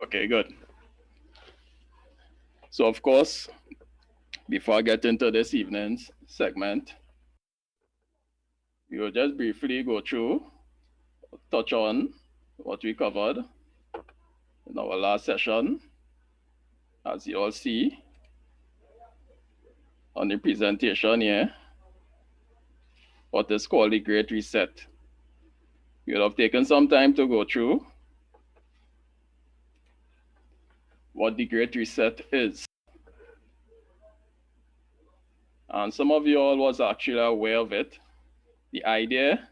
Okay, good. So, of course, before I get into this evening's segment, we will just briefly go through, touch on what we covered in our last session. As you all see on the presentation here, what is called the Great Reset. We would have taken some time to go through what the Great Reset is. And some of you all was actually aware of it. The idea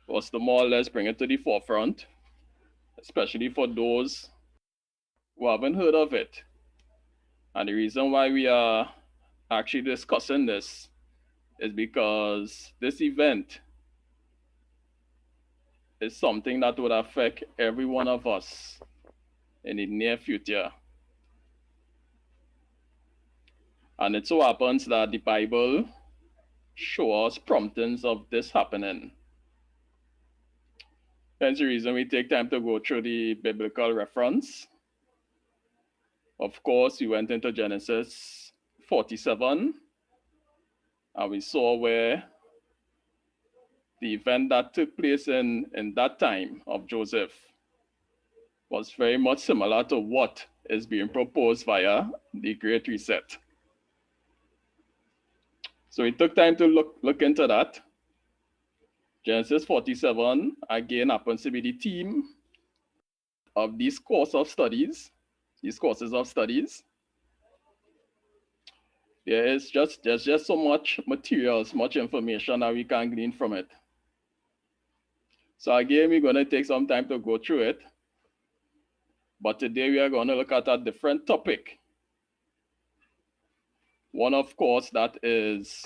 was to more or less bring it to the forefront, especially for those who haven't heard of it. And the reason why we are actually discussing this is because this event is something that would affect every one of us in the near future. And it so happens that the Bible shows us promptings of this happening. Hence the reason we take time to go through the biblical reference. Of course, we went into Genesis 47, and we saw where the event that took place in that time of Joseph was very much similar to what is being proposed via the Great Reset. So we took time to look into that. Genesis 47, again, happens to be the theme of these courses of studies. There's just so much material, so much information that we can glean from it. So again, we're going to take some time to go through it. But today we are going to look at a different topic. One, of course, that is,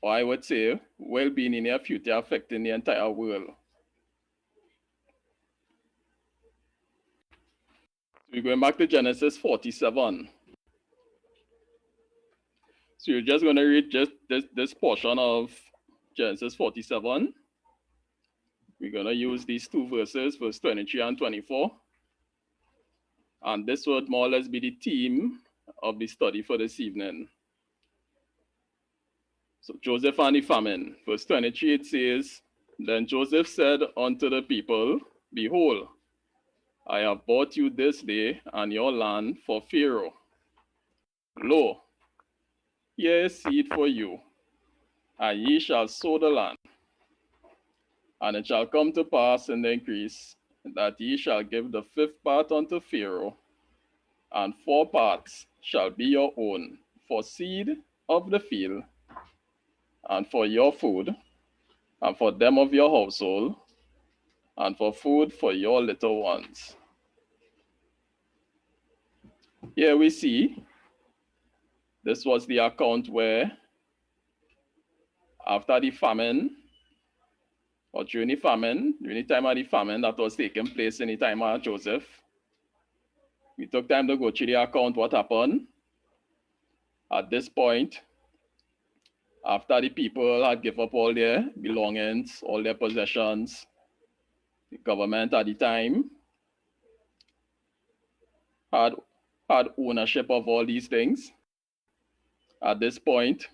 or I would say, will be in the near future affecting the entire world. We're going back to Genesis 47. So you're just going to read just this portion of Genesis 47. We're going to use these two verses, verse 23 and 24. And this would more or less be the theme of the study for this evening. So Joseph and the famine. Verse 23, it says, Then Joseph said unto the people, Behold, I have bought you this day and your land for Pharaoh. Lo, here is seed for you, and ye shall sow the land. And it shall come to pass in the increase that ye shall give the fifth part unto Pharaoh, and 4 parts shall be your own for seed of the field, and for your food, and for them of your household, and for food for your little ones. Here we see, this was the account where after the famine, or during the time of the famine that was taking place in the time of Joseph, we took time to go through the account what happened. At this point, after the people had given up all their belongings, all their possessions, the government at the time had ownership of all these things. At this point,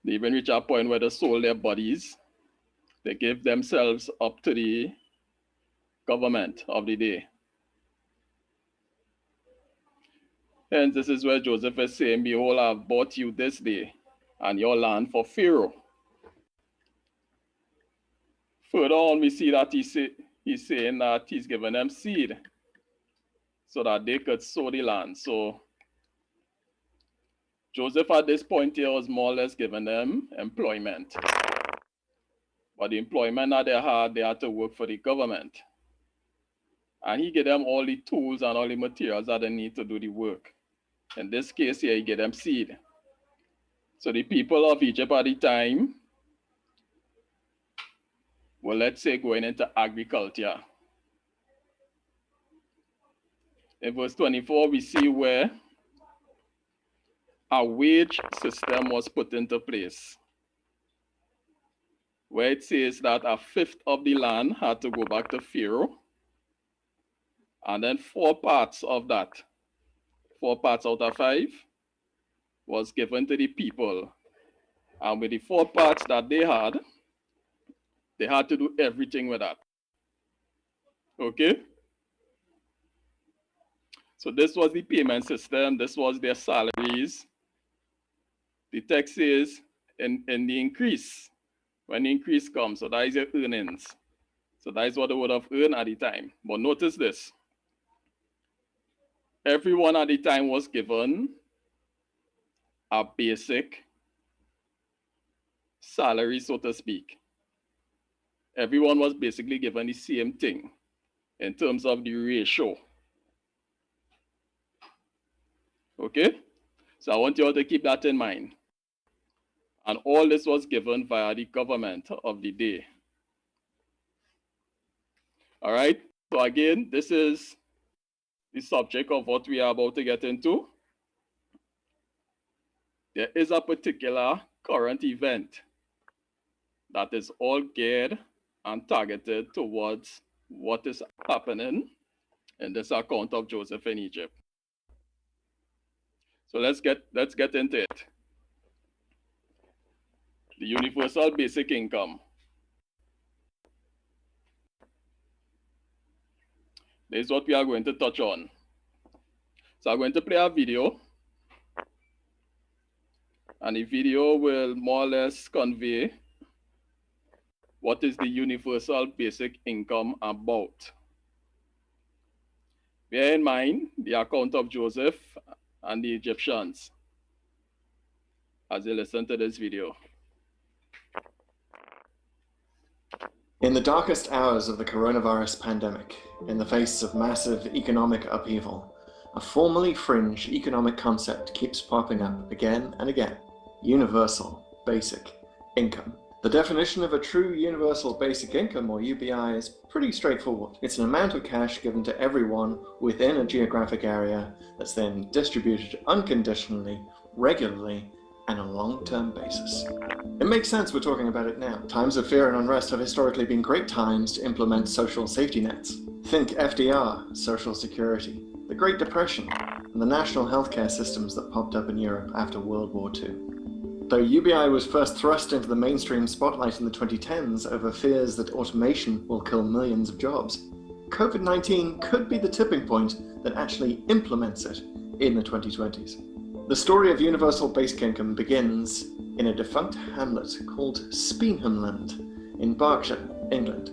they even reached a point where they sold their bodies. They gave themselves up to the government of the day. And this is where Joseph is saying, Behold, I have bought you this day and your land for Pharaoh. Further on, we see that he's saying that he's giving them seed so that they could sow the land. So Joseph at this point here was more or less giving them employment. But the employment that they had to work for the government. And he gave them all the tools and all the materials that they need to do the work. In this case here, he gave them seed. So the people of Egypt at the time were, let's say, going into agriculture. In verse 24, we see where a wage system was put into place. where it says that a fifth of the land had to go back to Pharaoh, and then 4 parts of that, 4 parts out of 5, was given to the people. And with the 4 parts that they had to do everything with that. Okay? So this was the payment system. This was their salaries. The text says in the increase, when the increase comes, so that is your earnings. So that is what they would have earned at the time. But notice this. Everyone at the time was given a basic salary, so to speak. Everyone was basically given the same thing in terms of the ratio. Okay? So I want you all to keep that in mind. And all this was given via the government of the day. All right? So again, this is the subject of what we are about to get into. There is a particular current event that is all geared and targeted towards what is happening in this account of Joseph in Egypt. So let's get into it. The universal basic income. This is what we are going to touch on. So I'm going to play a video, and the video will more or less convey what is the universal basic income about. Bear in mind the account of Joseph and the Egyptians as you listen to this video. In the darkest hours of the coronavirus pandemic, in the face of massive economic upheaval, a formerly fringe economic concept keeps popping up again and again: universal basic income. The definition of a true universal basic income, or UBI, is pretty straightforward. It's an amount of cash given to everyone within a geographic area that's then distributed unconditionally, regularly, and on a long-term basis. It makes sense we're talking about it now. Times of fear and unrest have historically been great times to implement social safety nets. Think FDR, Social Security, the Great Depression, and the national healthcare systems that popped up in Europe after World War II. Though UBI was first thrust into the mainstream spotlight in the 2010s over fears that automation will kill millions of jobs, COVID-19 could be the tipping point that actually implements it in the 2020s. The story of universal basic income begins in a defunct hamlet called Speenhamland in Berkshire, England.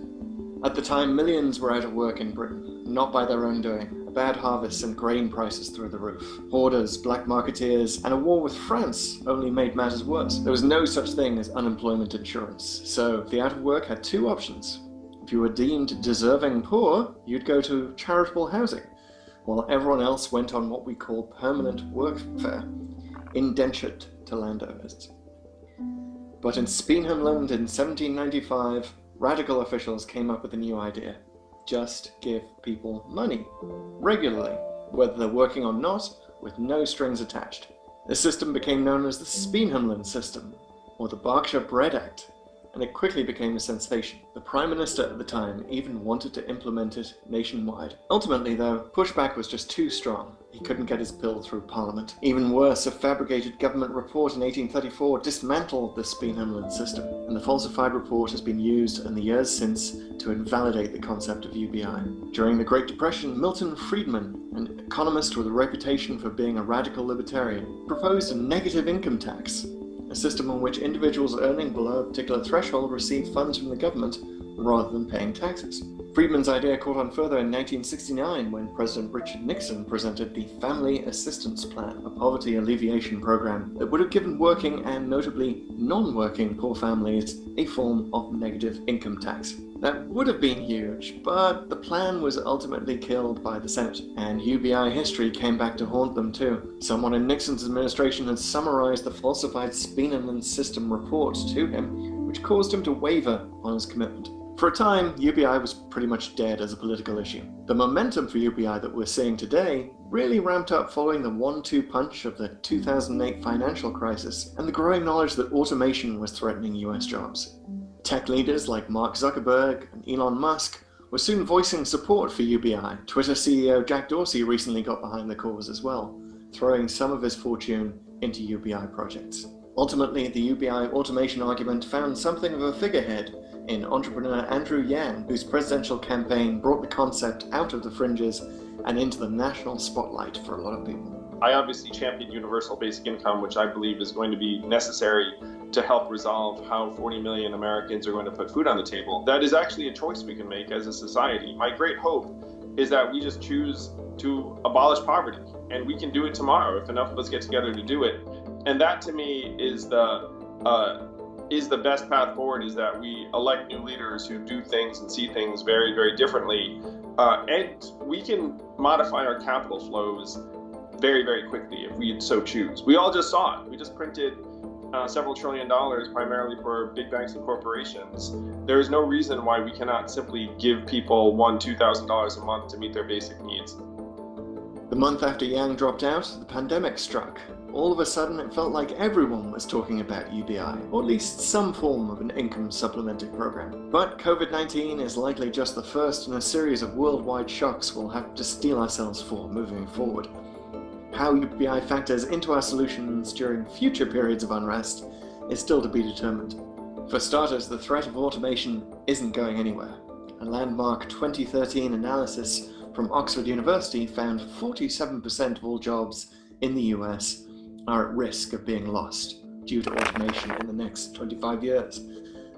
At the time, millions were out of work in Britain, not by their own doing. Bad harvests and grain prices through the roof. Hoarders, black marketeers, and a war with France only made matters worse. There was no such thing as unemployment insurance, so the out of work had 2 options. If you were deemed deserving poor, you'd go to charitable housing, while everyone else went on what we call permanent workfare, indentured to landowners. But in Speenhamland in 1795, radical officials came up with a new idea. Just give people money, regularly, whether they're working or not, with no strings attached. This system became known as the Speenhamland system, or the Berkshire Bread Act, and it quickly became a sensation. The Prime Minister at the time even wanted to implement it nationwide. Ultimately, though, pushback was just too strong. He couldn't get his bill through Parliament. Even worse, a fabricated government report in 1834 dismantled the Speenhamland system, and the falsified report has been used in the years since to invalidate the concept of UBI. During the Great Depression, Milton Friedman, an economist with a reputation for being a radical libertarian, proposed a negative income tax, a system in which individuals earning below a particular threshold receive funds from the government rather than paying taxes. Friedman's idea caught on further in 1969 when President Richard Nixon presented the Family Assistance Plan, a poverty alleviation program that would have given working and notably non-working poor families a form of negative income tax. That would have been huge, but the plan was ultimately killed by the Senate, and UBI history came back to haunt them too. Someone in Nixon's administration had summarized the falsified Speenhamland system report to him, which caused him to waver on his commitment. For a time, UBI was pretty much dead as a political issue. The momentum for UBI that we're seeing today really ramped up following the 1-2 punch of the 2008 financial crisis and the growing knowledge that automation was threatening US jobs. Tech leaders like Mark Zuckerberg and Elon Musk were soon voicing support for UBI. Twitter CEO Jack Dorsey recently got behind the cause as well, throwing some of his fortune into UBI projects. Ultimately, the UBI automation argument found something of a figurehead in entrepreneur Andrew Yang, whose presidential campaign brought the concept out of the fringes and into the national spotlight for a lot of people. I obviously champion universal basic income, which I believe is going to be necessary to help resolve how 40 million Americans are going to put food on the table. That is actually a choice we can make as a society. My great hope is that we just choose to abolish poverty, and we can do it tomorrow if enough of us get together to do it. And that, to me, is the best path forward, is that we elect new leaders who do things and see things very, very differently. And we can modify our capital flows very, very quickly if we so choose. We all just saw it. We just printed several $1 trillion primarily for big banks and corporations. There is no reason why we cannot simply give people $2,000 a month to meet their basic needs. The month after Yang dropped out, the pandemic struck. All of a sudden, it felt like everyone was talking about UBI, or at least some form of an income supplemented program. But COVID-19 is likely just the first in a series of worldwide shocks we'll have to steel ourselves for moving forward. How UBI factors into our solutions during future periods of unrest is still to be determined. For starters, the threat of automation isn't going anywhere. A landmark 2013 analysis from Oxford University found 47% of all jobs in the US are at risk of being lost due to automation in the next 25 years.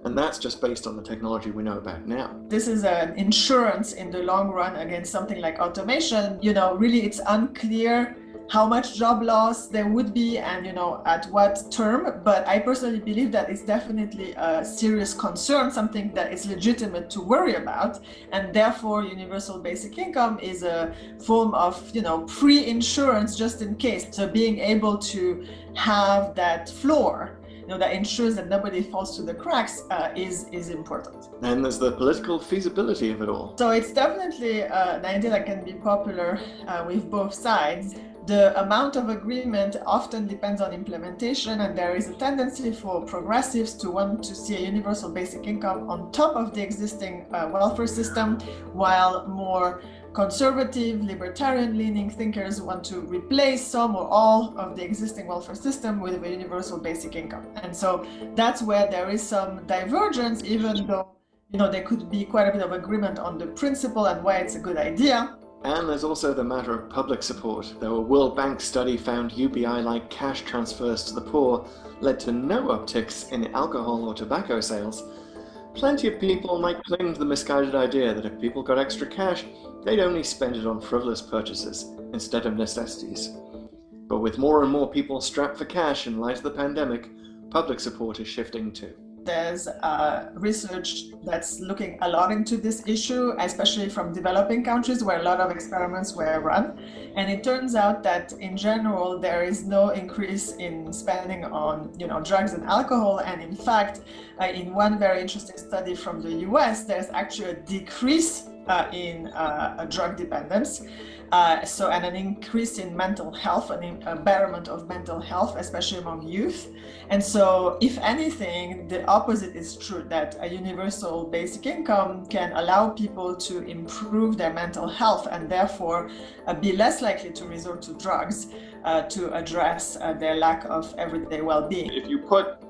And that's just based on the technology we know about now. This is an insurance in the long run against something like automation. Really it's unclear how much job loss there would be and at what term, but I personally believe that it's definitely a serious concern, something that is legitimate to worry about, and therefore universal basic income is a form of pre-insurance just in case. So being able to have that floor that ensures that nobody falls through the cracks is important. And there's the political feasibility of it all. So it's definitely an idea that can be popular with both sides. The amount of agreement often depends on implementation, and there is a tendency for progressives to want to see a universal basic income on top of the existing welfare system, while more conservative, libertarian-leaning thinkers want to replace some or all of the existing welfare system with a universal basic income. And so that's where there is some divergence, even though there could be quite a bit of agreement on the principle and why it's a good idea. And there's also the matter of public support. Though a World Bank study found UBI-like cash transfers to the poor led to no upticks in alcohol or tobacco sales, plenty of people might cling to the misguided idea that if people got extra cash, they'd only spend it on frivolous purchases instead of necessities. But with more and more people strapped for cash in light of the pandemic, public support is shifting too. There's research that's looking a lot into this issue, especially from developing countries where a lot of experiments were run. And it turns out that in general, there is no increase in spending on drugs and alcohol. And in fact, in one very interesting study from the US, there's actually a decrease in drug dependence. And an increase in mental health, a betterment of mental health, especially among youth. And so, if anything, the opposite is true, that a universal basic income can allow people to improve their mental health and therefore be less likely to resort to drugs to address their lack of everyday well-being. If you put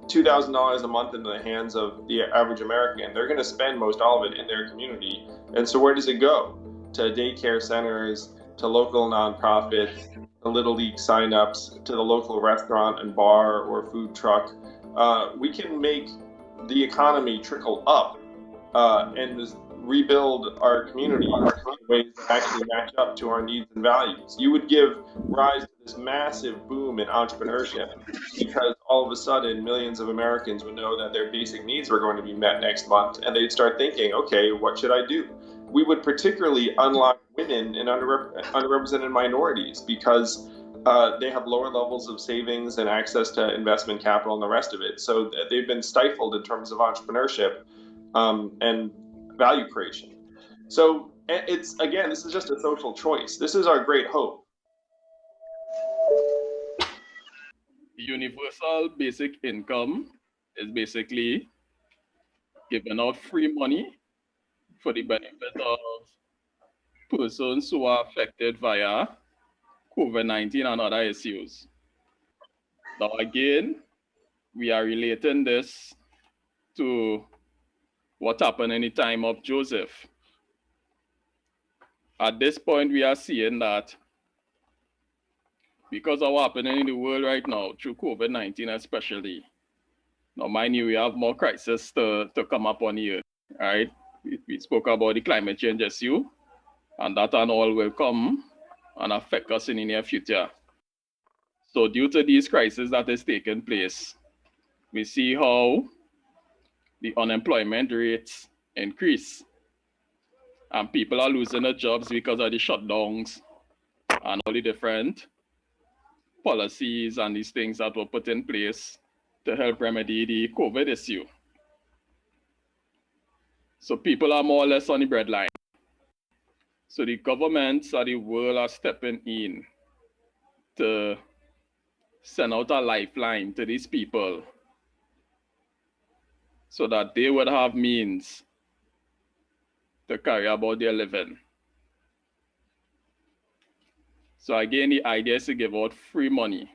$2,000 a month into the hands of the average American, they're going to spend most all of it in their community. And so where does it go? To daycare centers, to local nonprofits, to Little League signups, to the local restaurant and bar or food truck. We can make the economy trickle up and rebuild our community in ways that actually match up to our needs and values. You would give rise to this massive boom in entrepreneurship because all of a sudden millions of Americans would know that their basic needs were going to be met next month, and they'd start thinking, okay, what should I do? We would particularly unlock women and underrepresented minorities because they have lower levels of savings and access to investment capital and the rest of it. So they've been stifled in terms of entrepreneurship and value creation. So this is just a social choice. This is our great hope. Universal basic income is basically giving out free money for the benefit of persons who are affected via COVID-19 and other issues. Now, again, we are relating this to what happened in the time of Joseph. At this point, we are seeing that because of what's happening in the world right now, through COVID-19 especially, now mind you, we have more crises to come up on here, right? We spoke about the climate change issue, and that and all will come and affect us in the near future. So due to these crises that is taking place, we see how the unemployment rates increase and people are losing their jobs because of the shutdowns and all the different policies and these things that were put in place to help remedy the COVID issue. So people are more or less on the breadline. So the governments of the world are stepping in to send out a lifeline to these people so that they would have means to carry about their living. So again, the idea is to give out free money.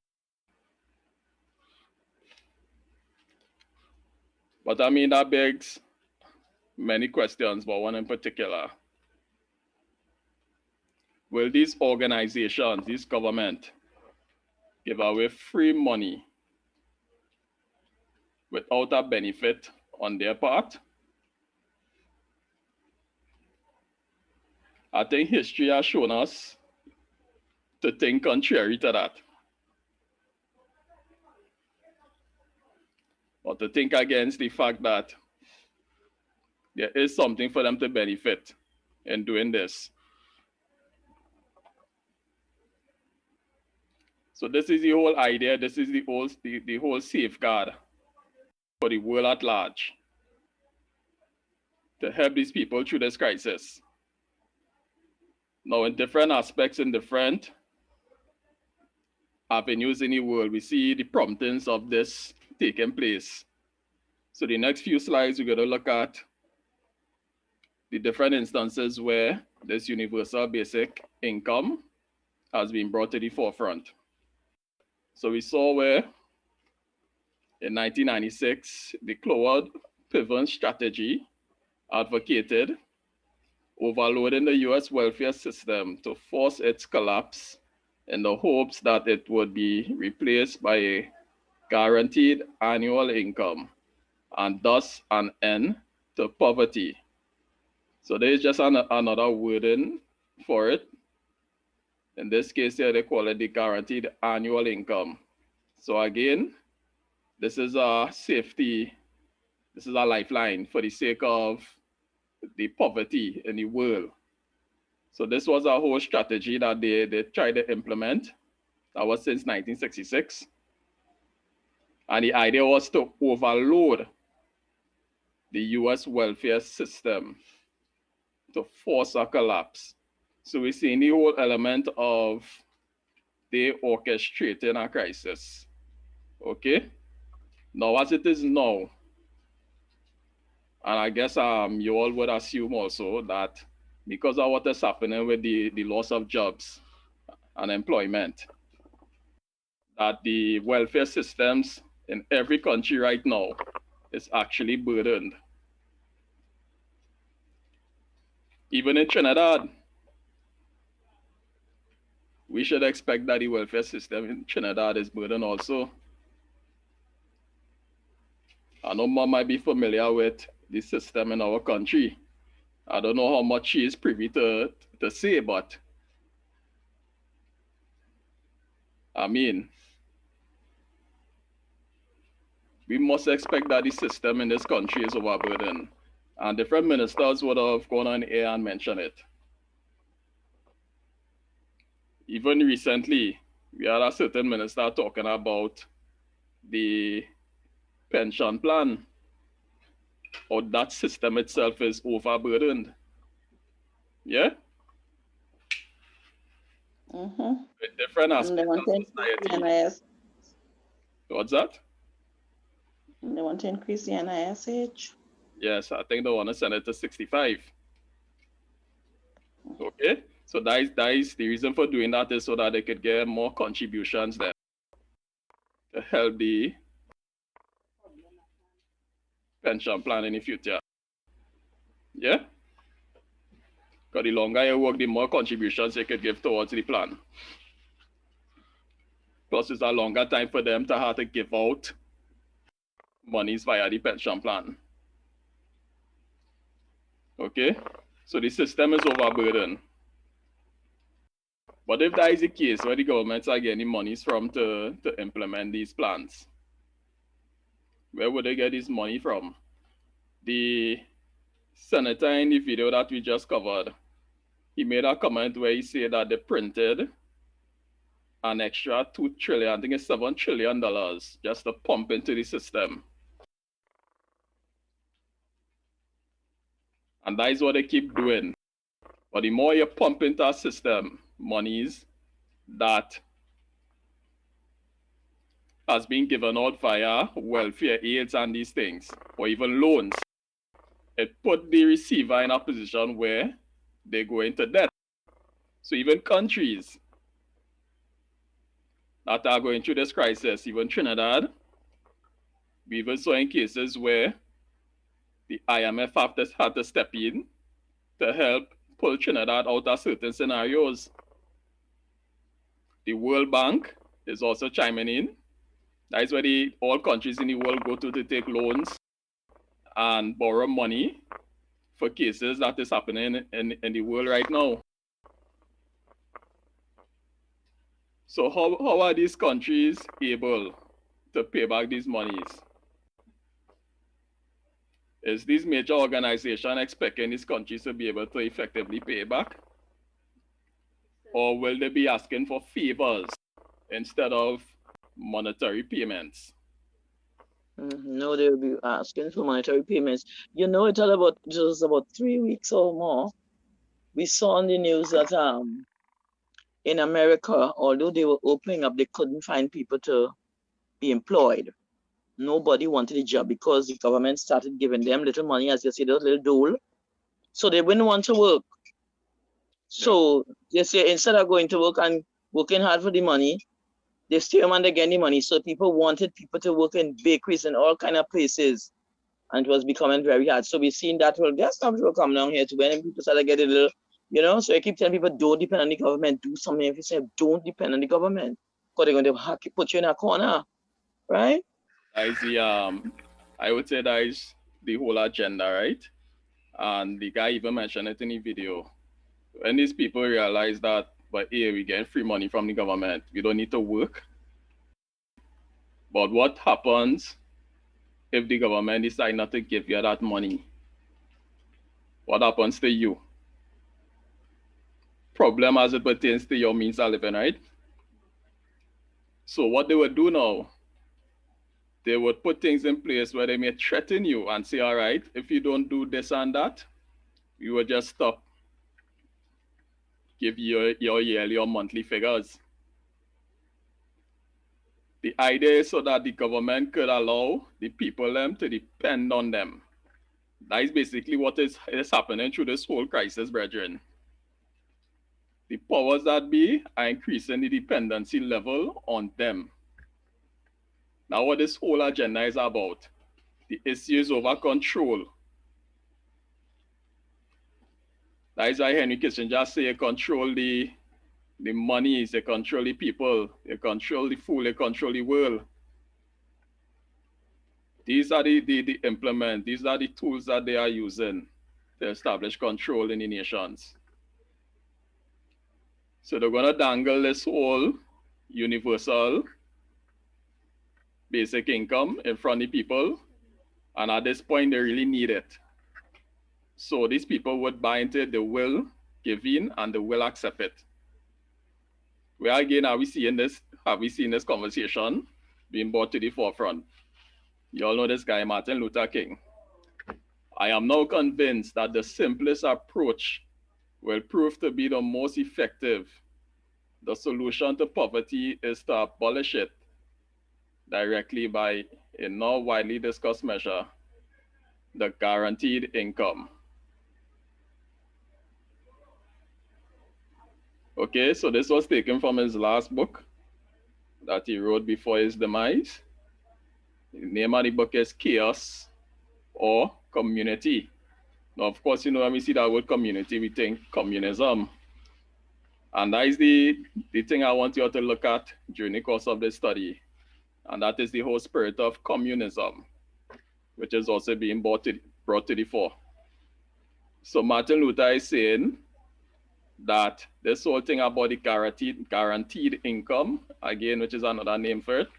But I mean, that begs many questions, but one in particular. Will these organizations, this government, give away free money without a benefit on their part? I think history has shown us to think contrary to that. Or to think against the fact that there is something for them to benefit in doing this. So this is the whole idea, this is the whole safeguard for the world at large to help these people through this crisis. Now, in different aspects, in different avenues in the world, we see the promptings of this taking place. So the next few slides, we're going to look at the different instances where this universal basic income has been brought to the forefront. So we saw where in 1996, the Cloward-Piven strategy advocated overloading the US welfare system to force its collapse in the hopes that it would be replaced by a guaranteed annual income and thus an end to poverty. So there is just another wording for it. In this case here, they call it the guaranteed annual income. So again, this is a safety, this is a lifeline for the sake of the poverty in the world. So this was a whole strategy that they tried to implement. That was since 1966. And the idea was to overload the US welfare system to force a collapse. So we're seeing the whole element of they orchestrating a crisis. Okay? Now, as it is now, and I guess you all would assume also that because of what is happening with the loss of jobs and employment, that the welfare systems in every country right now is actually burdened. Even in Trinidad, we should expect that the welfare system in Trinidad is burdened also. I know Mom might be familiar with the system in our country. I don't know how much she is privy to say, but I mean, we must expect that the system in this country is overburdened. And different ministers would have gone on air and mentioned it. Even recently, we had a certain minister talking about the pension plan, or that system itself is overburdened. Yeah? Mm-hmm. With different And they aspects want to of increase the society. NIS. What's that? They want to increase the NISH. Yes, I think they want to send it to 65. Okay, so that is the reason for doing that, is so that they could get more contributions there to help the pension plan in the future. Yeah, because the longer you work, the more contributions you could give towards the plan. Plus, it's a longer time for them to have to give out monies via the pension plan. Okay, so the system is overburdened. But if that is the case where the governments are getting monies from to implement these plans, where would they get this money from? The senator in the video that we just covered, he made a comment where he said that they printed an extra 2 trillion, I think it's $7 trillion just to pump into the system. And that is what they keep doing. But the more you pump into a system, monies that has been given out via welfare aids and these things, or even loans, it put the receiver in a position where they go into debt. So even countries that are going through this crisis, even Trinidad, we even saw in cases where the IMF had to step in to help pull Trinidad out of certain scenarios. The World Bank is also chiming in. That is where all countries in the world go to take loans and borrow money for cases that is happening in the world right now. So how are these countries able to pay back these monies? Is these major organizations expecting these countries to be able to effectively pay back? Or will they be asking for favors instead of monetary payments? No, they'll be asking for monetary payments. You know, it's all about just about 3 weeks or more. We saw on the news that in America, although they were opening up, they couldn't find people to be employed. Nobody wanted a job because the government started giving them little money, as you see, those little dole. So they wouldn't want to work. So they say instead of going to work and working hard for the money, they stay home and they get the money. So people wanted people to work in bakeries and all kind of places. And it was becoming very hard. So we've seen that gas jobs will come down here too. When people start to get a little, so I keep telling people, don't depend on the government. Do something. If you say, don't depend on the government, because they're going to put you in a corner, right? That is I would say that is the whole agenda, right? And the guy even mentioned it in the video. When these people realize that, but hey, we get free money from the government, we don't need to work. But what happens if the government decide not to give you that money? What happens to you? Problem as it pertains to your means of living, right? So what they would do now, they would put things in place where they may threaten you and say, all right, if you don't do this and that, we will just stop, give you your yearly or monthly figures. The idea is so that the government could allow the people to depend on them. That is basically what is happening through this whole crisis, brethren. The powers that be are increasing the dependency level on them. Now what this whole agenda is about, the issue is over control. That is why Henry Kissinger say you control the monies, they control the people, they control the food, they control the world. These are the implement, these are the tools that they are using to establish control in the nations. So they're gonna dangle this whole universal basic income in front of people, and at this point they really need it. So these people would buy into it, they will give in and they will accept it. Where again have we seen this conversation being brought to the forefront? You all know this guy, Martin Luther King. I am now convinced that the simplest approach will prove to be the most effective. The solution to poverty is to abolish it directly by a now widely discussed measure. the guaranteed income. Okay, so this was taken from his last book that he wrote before his demise. The name of the book is Chaos or Community. Now, of course, when we see that word community, we think communism. And that is the thing I want you all to look at during the course of this study. And that is the whole spirit of communism, which is also being brought to the fore. So Martin Luther is saying that this whole thing about the guaranteed income, again, which is another name for it,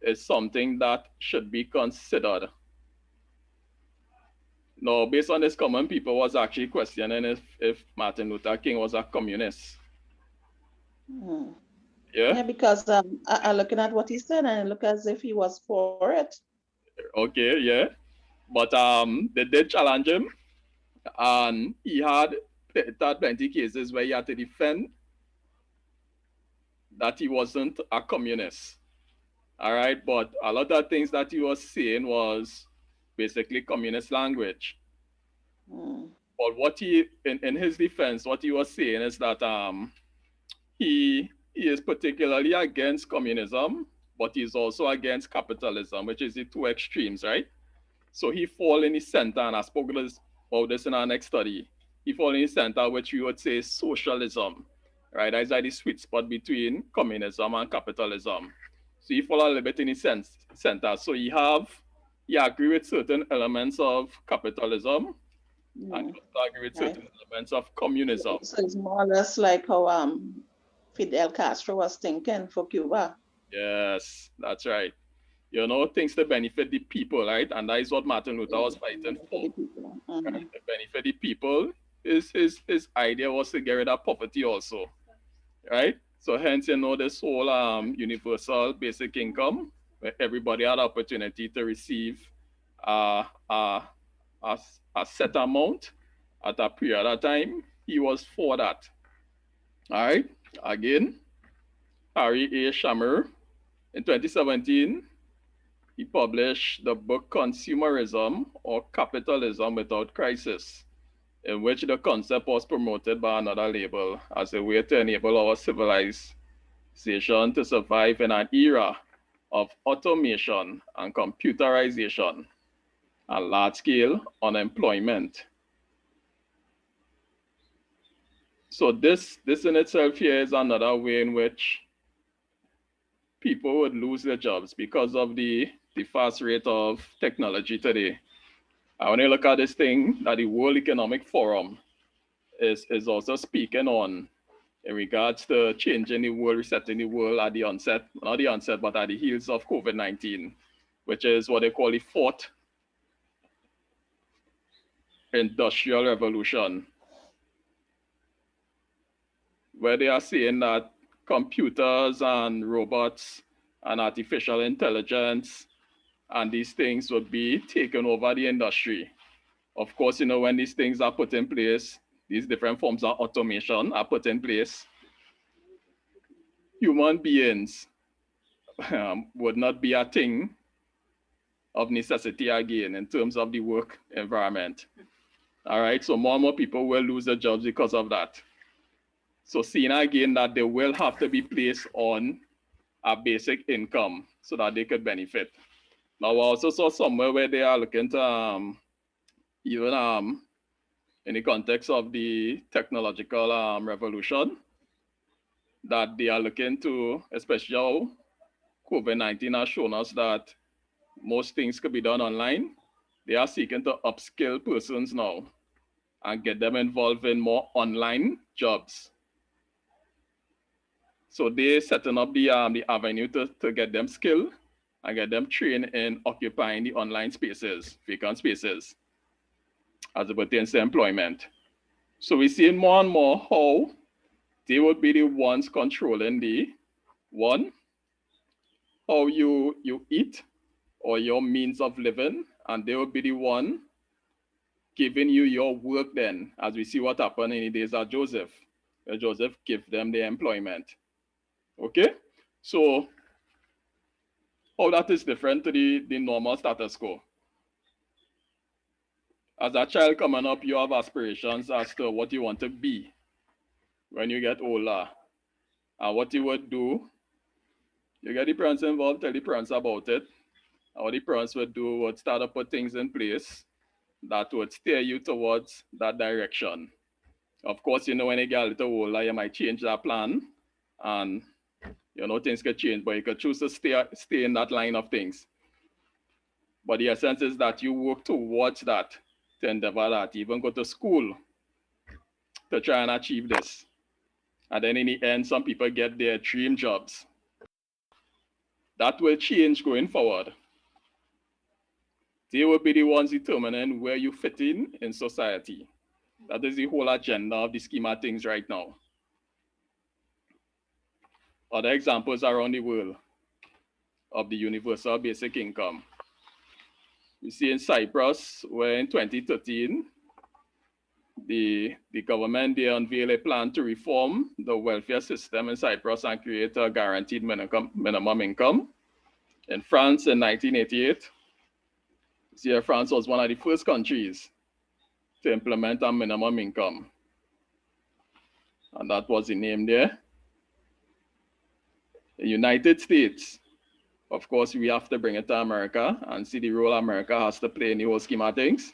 is something that should be considered. Now, based on this comment, people was actually questioning if Martin Luther King was a communist. Yeah, because I looking at what he said and it looked as if he was for it. Okay, yeah. But they did challenge him, and he had plenty cases where he had to defend that he wasn't a communist. All right, but a lot of things that he was saying was basically communist language. But what he, in his defense, what he was saying is that he is particularly against communism, but he's also against capitalism, which is the two extremes, right? So he fall in the center, and I spoke about this in our next study. He fall in the center, which we would say socialism, right? That's like the sweet spot between communism and capitalism. So he fall a little bit in the center. So he agree with certain elements of capitalism, and agree with certain elements of communism. So it's more or less like how Fidel Castro was thinking for Cuba. Yes, that's right. Things to benefit the people, right? And that is what Martin Luther was fighting for. Right? To benefit the people. His idea was to get rid of poverty also, right? So hence, this whole universal basic income, where everybody had opportunity to receive a set amount at a period of time. He was for that. All right. Again, Harry A. Shammer in 2017. He published the book Consumerism or Capitalism Without Crisis, in which the concept was promoted by another label as a way to enable our civilization to survive in an era of automation and computerization and large-scale unemployment. So this in itself here is another way in which people would lose their jobs because of the fast rate of technology today. And when you look at this thing that the World Economic Forum is also speaking on in regards to changing the world, resetting the world at the onset, not the onset, but at the heels of COVID-19, which is what they call the fourth industrial revolution, where they are saying that computers and robots and artificial intelligence and these things would be taking over the industry. Of course, when these things are put in place, these different forms of automation are put in place, human beings would not be a thing of necessity again in terms of the work environment. All right, so more and more people will lose their jobs because of that. So seeing again that they will have to be placed on a basic income so that they could benefit. Now, I also saw somewhere where they are looking to even in the context of the technological revolution, that they are looking to, especially how COVID-19 has shown us that most things could be done online. They are seeking to upskill persons now and get them involved in more online jobs. So they're setting up the avenue to get them skilled and get them trained in occupying the online spaces, vacant spaces, as it pertains to employment. So we're seeing more and more how they would be the ones controlling how you eat or your means of living, and they will be the one giving you your work then, as we see what happened in the days of Joseph, where Joseph gave them the employment. Okay? So how that is different to the normal status quo. As a child coming up, you have aspirations as to what you want to be when you get older. And what you would do, you get the parents involved, tell the parents about it. And what the parents would do would start to put things in place that would steer you towards that direction. Of course, when you get a little older, you might change that plan, and things could change, but you could choose to stay in that line of things. But the essence is that you work towards that, to endeavor that, even go to school to try and achieve this. And then in the end, some people get their dream jobs. That will change going forward. They will be the ones determining where you fit in society. That is the whole agenda of the scheme of things right now. Other examples around the world of the universal basic income. We see in Cyprus, where in 2013, the government they unveiled a plan to reform the welfare system in Cyprus and create a guaranteed minimum income. In France in 1988, see, France was one of the first countries to implement a minimum income. And that was the name there. The United States, of course, we have to bring it to America and see the role America has to play in the whole scheme of things.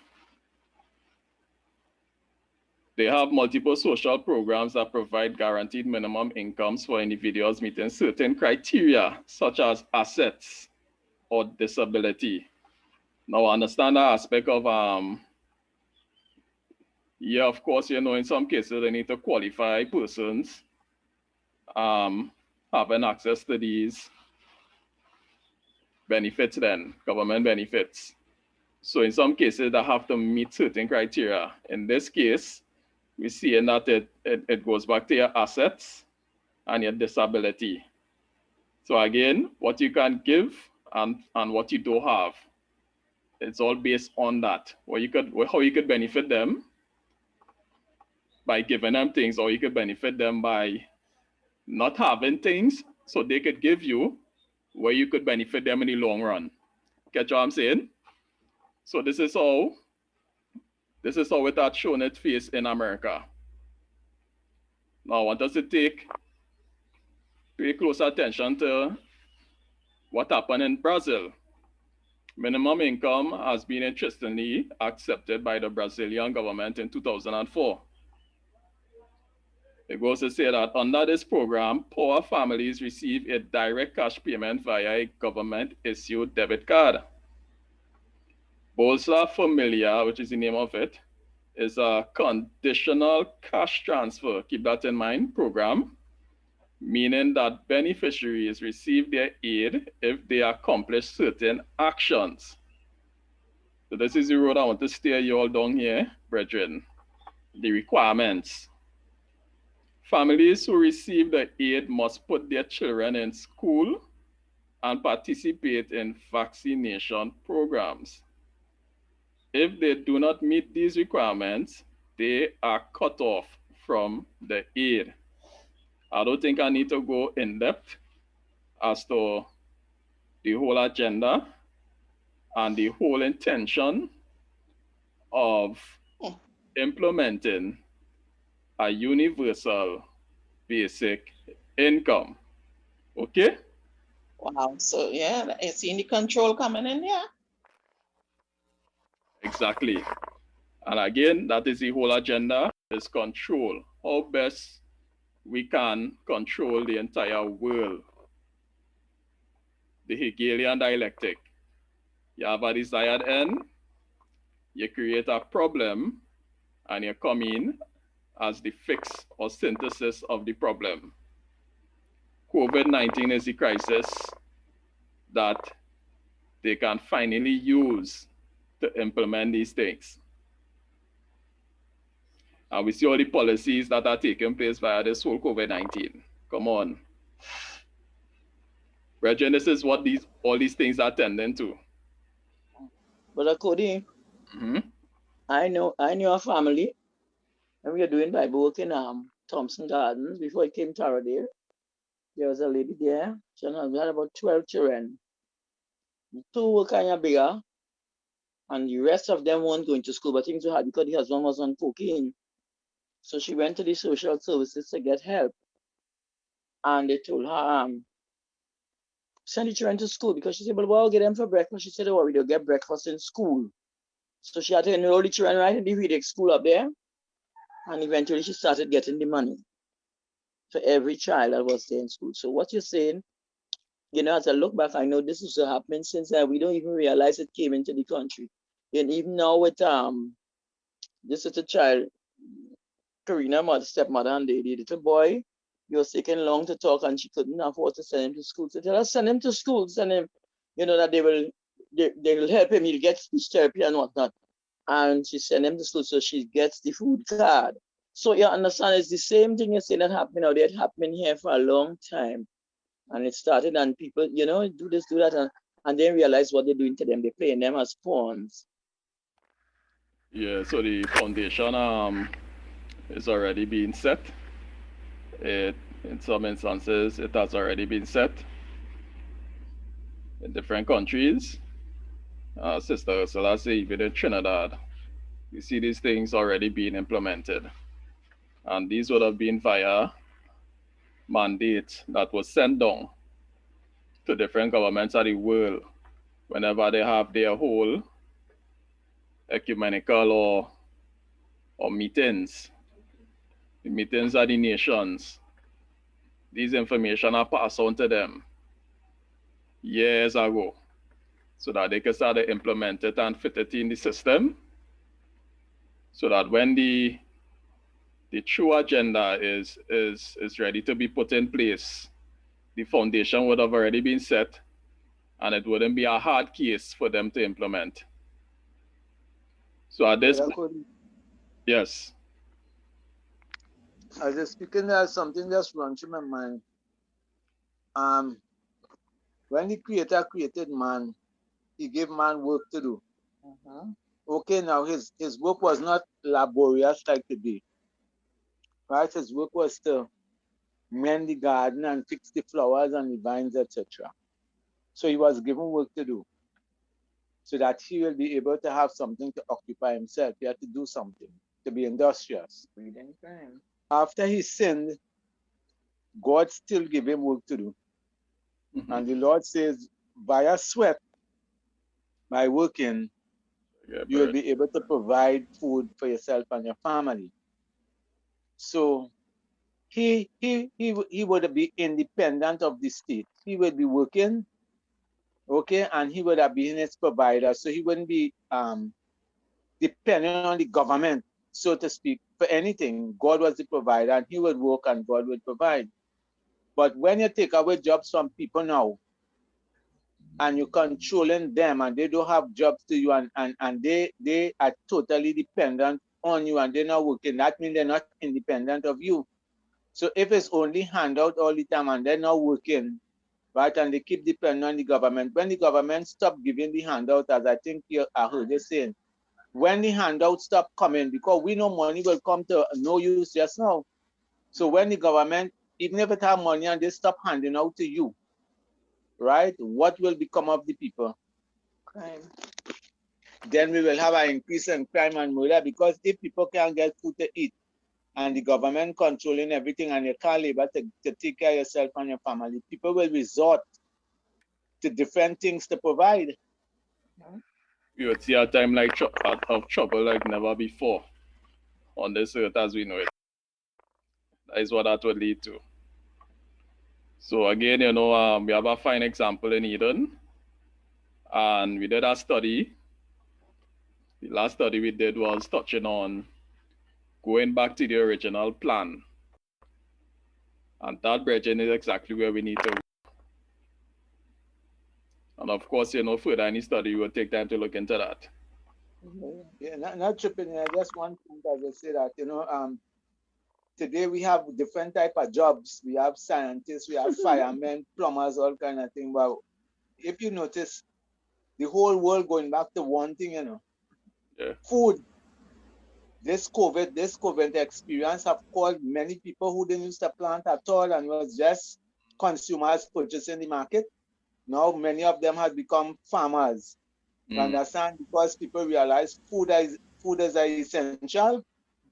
They have multiple social programs that provide guaranteed minimum incomes for individuals meeting certain criteria, such as assets or disability. Now, understand that aspect of, of course, in some cases, they need to qualify persons having access to these benefits then, government benefits. So in some cases, they have to meet certain criteria. In this case, we see in that it goes back to your assets and your disability. So again, what you can give and what you don't have, it's all based on that. How you could benefit them by giving them things, or you could benefit them by not having things so they could give you where you could benefit them in the long run. Get what I'm saying? So this is how it had shown its face in America. Now I want us to pay close attention to what happened in Brazil. Minimum income has been interestingly accepted by the Brazilian government in 2004. It goes to say that under this program, poor families receive a direct cash payment via a government-issued debit card. Bolsa Familia, which is the name of it, is a conditional cash transfer, keep that in mind, program, meaning that beneficiaries receive their aid if they accomplish certain actions. So this is the road I want to steer you all down here, brethren. The requirements. Families who receive the aid must put their children in school and participate in vaccination programs. If they do not meet these requirements, they are cut off from the aid. I don't think I need to go in depth as to the whole agenda and the whole intention of implementing a universal basic income. Okay? Wow. So yeah, I see the control coming in here. Exactly. And again, that is the whole agenda, is control. How best we can control the entire world. The Hegelian dialectic. You have a desired end, you create a problem, and you come in as the fix or synthesis of the problem. COVID-19 is the crisis that they can finally use to implement these things. And we see all the policies that are taking place via this whole COVID-19. Come on. Brethren, this is what all these things are tending to. Brother Cody, I knew a family, and we were doing Bible work in Thompson Gardens before I came to Taradale. There was a lady there. She had about 12 children. 2 were kind of bigger, and the rest of them weren't going to school, but things were hard because the husband was on cocaine. So she went to the social services to get help, and they told her, send the children to school because she said, "But what I'll get them for breakfast?" She said, "Oh, worry, they'll get breakfast in school." So she had to enroll the children right in the reading school up there, and eventually she started getting the money for every child that was there in school. So what you're saying, as I look back, I know this is happening since we don't even realize it came into the country. And even now with this little child, Karina, stepmother, and the little boy, he was taking long to talk, and she couldn't afford to send him to school. So tell her, send him to school, send him, that they will help him. He'll get speech therapy and whatnot. And she sent him to school, so she gets the food card. So you understand, it's the same thing you say that happening out there. It happened here for a long time, and it started, and people, do this, do that, and then realize what they're doing to them. They're playing them as pawns. Yeah, so the foundation is already being set. In some instances, it has already been set in different countries. Sister Ursula said even in Trinidad, you see these things already being implemented. And these would have been via mandates that was sent down to different governments of the world whenever they have their whole ecumenical or meetings, the meetings of the nations. These information are passed on to them years ago so that they can start to implement it and fit it in the system so that when the true agenda is ready to be put in place, the foundation would have already been set and it wouldn't be a hard case for them to implement. So at this yes. As you're speaking, there's something that's run through my mind. When the Creator created man, he gave man work to do. Okay, now his work was not laborious like today. Right? His work was to mend the garden and fix the flowers and the vines, etc. So he was given work to do so that he will be able to have something to occupy himself. He had to do something, to be industrious. After he sinned, God still gave him work to do. Mm-hmm. And the Lord says, via sweat, by working, you will be able to provide food for yourself and your family. So he would be independent of the state. He would be working, okay, and he would have been his provider. So he wouldn't be depending on the government, so to speak, for anything. God was the provider, and he would work and God would provide. But when you take away jobs from people now, and you're controlling them, and they don't have jobs to you, and they are totally dependent on you, and they're not working, that means they're not independent of you. So if it's only handout all the time and they're not working, right, and they keep depending on the government, when the government stop giving the handout, as I think I heard you saying, when the handouts stop coming, because we know money will come to no use just now. So when the government, even if it have money and they stop handing out to you, right, what will become of the people? Crime. Then we will have an increase in crime and murder, because if people can't get food to eat and the government controlling everything and you can't labor to take care of yourself and your family, people will resort to different things to provide. You would see a time like of trouble like never before on this earth as we know it. That is what that would lead to. So again, we have a fine example in Eden, and we did a study. The last study we did was touching on going back to the original plan. And that, brethren, is exactly where we need to. And of course, further any study, we will take time to look into that. Yeah, not tripping here. Just one thing I will say that, today we have different type of jobs. We have scientists, we have firemen, plumbers, all kind of thing. But if you notice, the whole world going back to one thing, yeah. Food. This COVID experience have called many people who didn't use to plant at all and was just consumers purchasing the market. Now many of them have become farmers. You understand? Because people realize food is essential.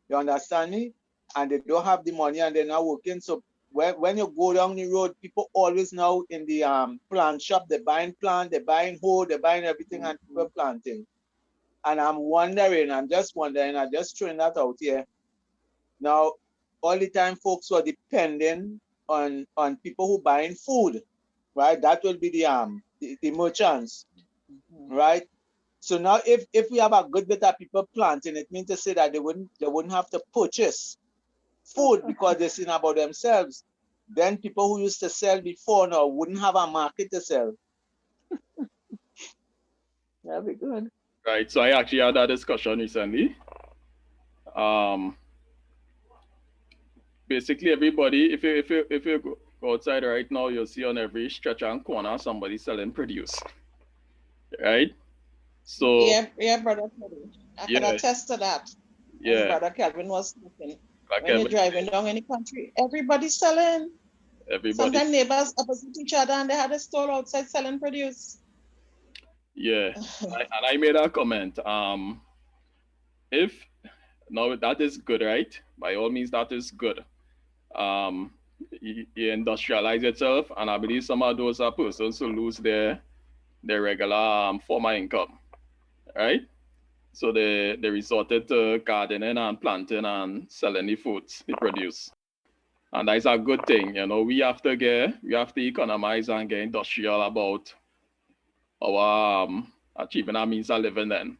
You understand me? And they don't have the money and they're not working. So when you go down the road, people always now in the plant shop, they're buying plant, they're buying hoe, they're buying everything and people planting. And I'm just wondering, I'm just throwing that out here. Now, all the time folks were depending on people who buying food, right? That will be the merchants, right? So now if we have a good bit of people planting, it means to say that they wouldn't have to purchase food because they're seeing about themselves. Then people who used to sell before now wouldn't have a market to sell. That'd be good. Right. So I actually had that discussion recently. Basically, everybody, if you go outside right now, you'll see on every stretch and corner somebody selling produce. Right. So Yeah, brother Kelvin. I can yeah, attest to that. As yeah. brother Kelvin was speaking. Like When you're driving down any country, everybody's selling. everybody. Sometimes neighbors opposite each other and they had a store outside selling produce. Yeah. And I made a comment. If no, that is good, right? By all means, that is good. Um, you industrialize itself, and I believe some of those are persons who lose their regular form of income, right? So they resorted to gardening and planting and selling the foods they produce. And that's a good thing. You know, we have to economize and get industrial about our achieving our means of living then.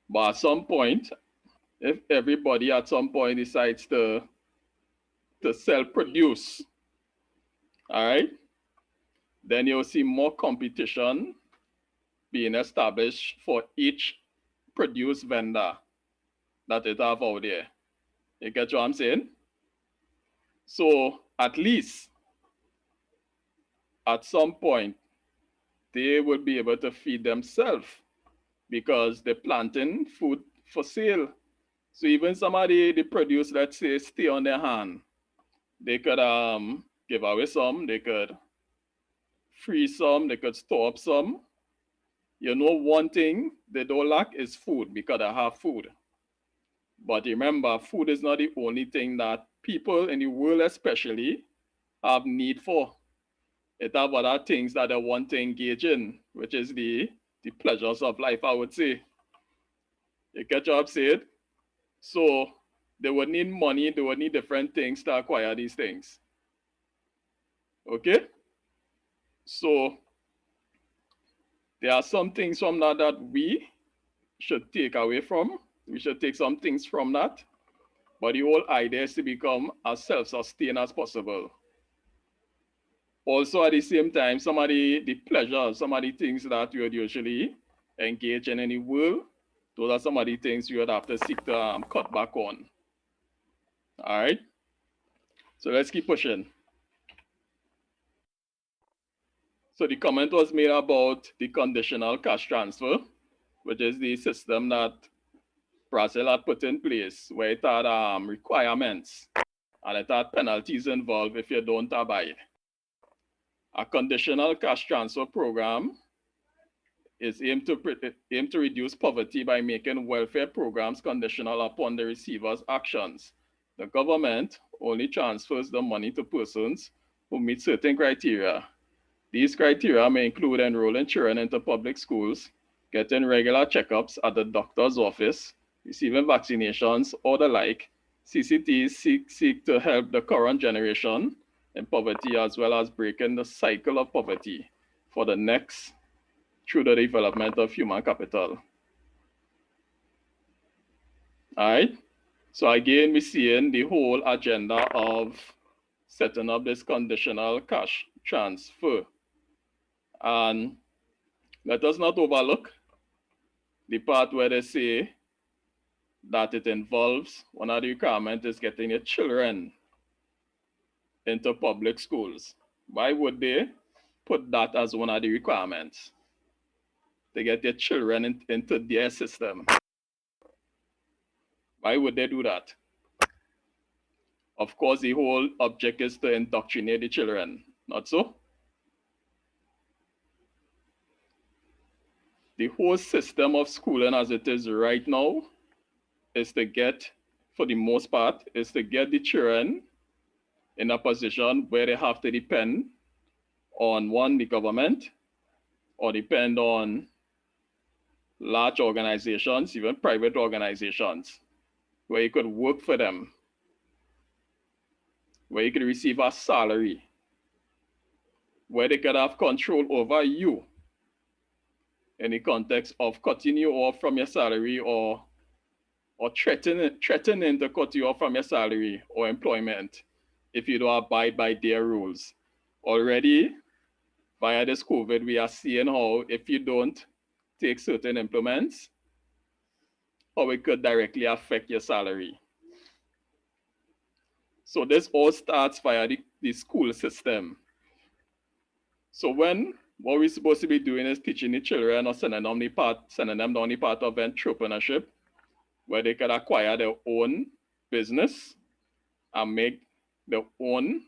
But at some point, if everybody at some point decides to self produce, all right, then you'll see more competition being established for each produce vendor that it have out there. You get what I'm saying? So at least at some point they will be able to feed themselves because they're planting food for sale. So even somebody they produce, let's say, stay on their hand, they could give away some, they could freeze some, they could store up some. You know, one thing they don't lack is food because they have food. But remember, food is not the only thing that people in the world especially have need for. It have other things that they want to engage in, which is the pleasures of life, I would say. You catch what I'm saying? So they would need money, they would need different things to acquire these things. Okay? So there are some things from that we should take away from. We should take some things from that. But the whole idea is to become as self-sustained as possible. Also, at the same time, some of the pleasures, some of the things that you would usually engage in the world, those are some of the things you would have to seek to cut back on. All right? So let's keep pushing. So the comment was made about the conditional cash transfer, which is the system that Brazil had put in place, where it had requirements and it had penalties involved if you don't abide. A conditional cash transfer program is aimed to reduce poverty by making welfare programs conditional upon the receiver's actions. The government only transfers the money to persons who meet certain criteria. These criteria may include enrolling children into public schools, getting regular checkups at the doctor's office, receiving vaccinations, or the like. CCTs seek to help the current generation in poverty as well as breaking the cycle of poverty for the next through the development of human capital. All right. So again, we're seeing the whole agenda of setting up this conditional cash transfer. And let us not overlook the part where they say that it involves one of the requirements is getting your children into public schools. Why would they put that as one of the requirements? To get their children into their system. Why would they do that? Of course, the whole object is to indoctrinate the children, not so? The whole system of schooling as it is right now is to get, for the most part, is to get the children in a position where they have to depend on one, the government, or depend on large organizations, even private organizations, where you could work for them, where you could receive a salary, where they could have control over you in the context of cutting you off from your salary or threatening to cut you off from your salary or employment if you don't abide by their rules. Already, via this COVID, we are seeing how if you don't take certain implements, how it could directly affect your salary. So this all starts via the school system. So when what we're supposed to be doing is teaching the children or sending them down the path of entrepreneurship, where they can acquire their own business and make their own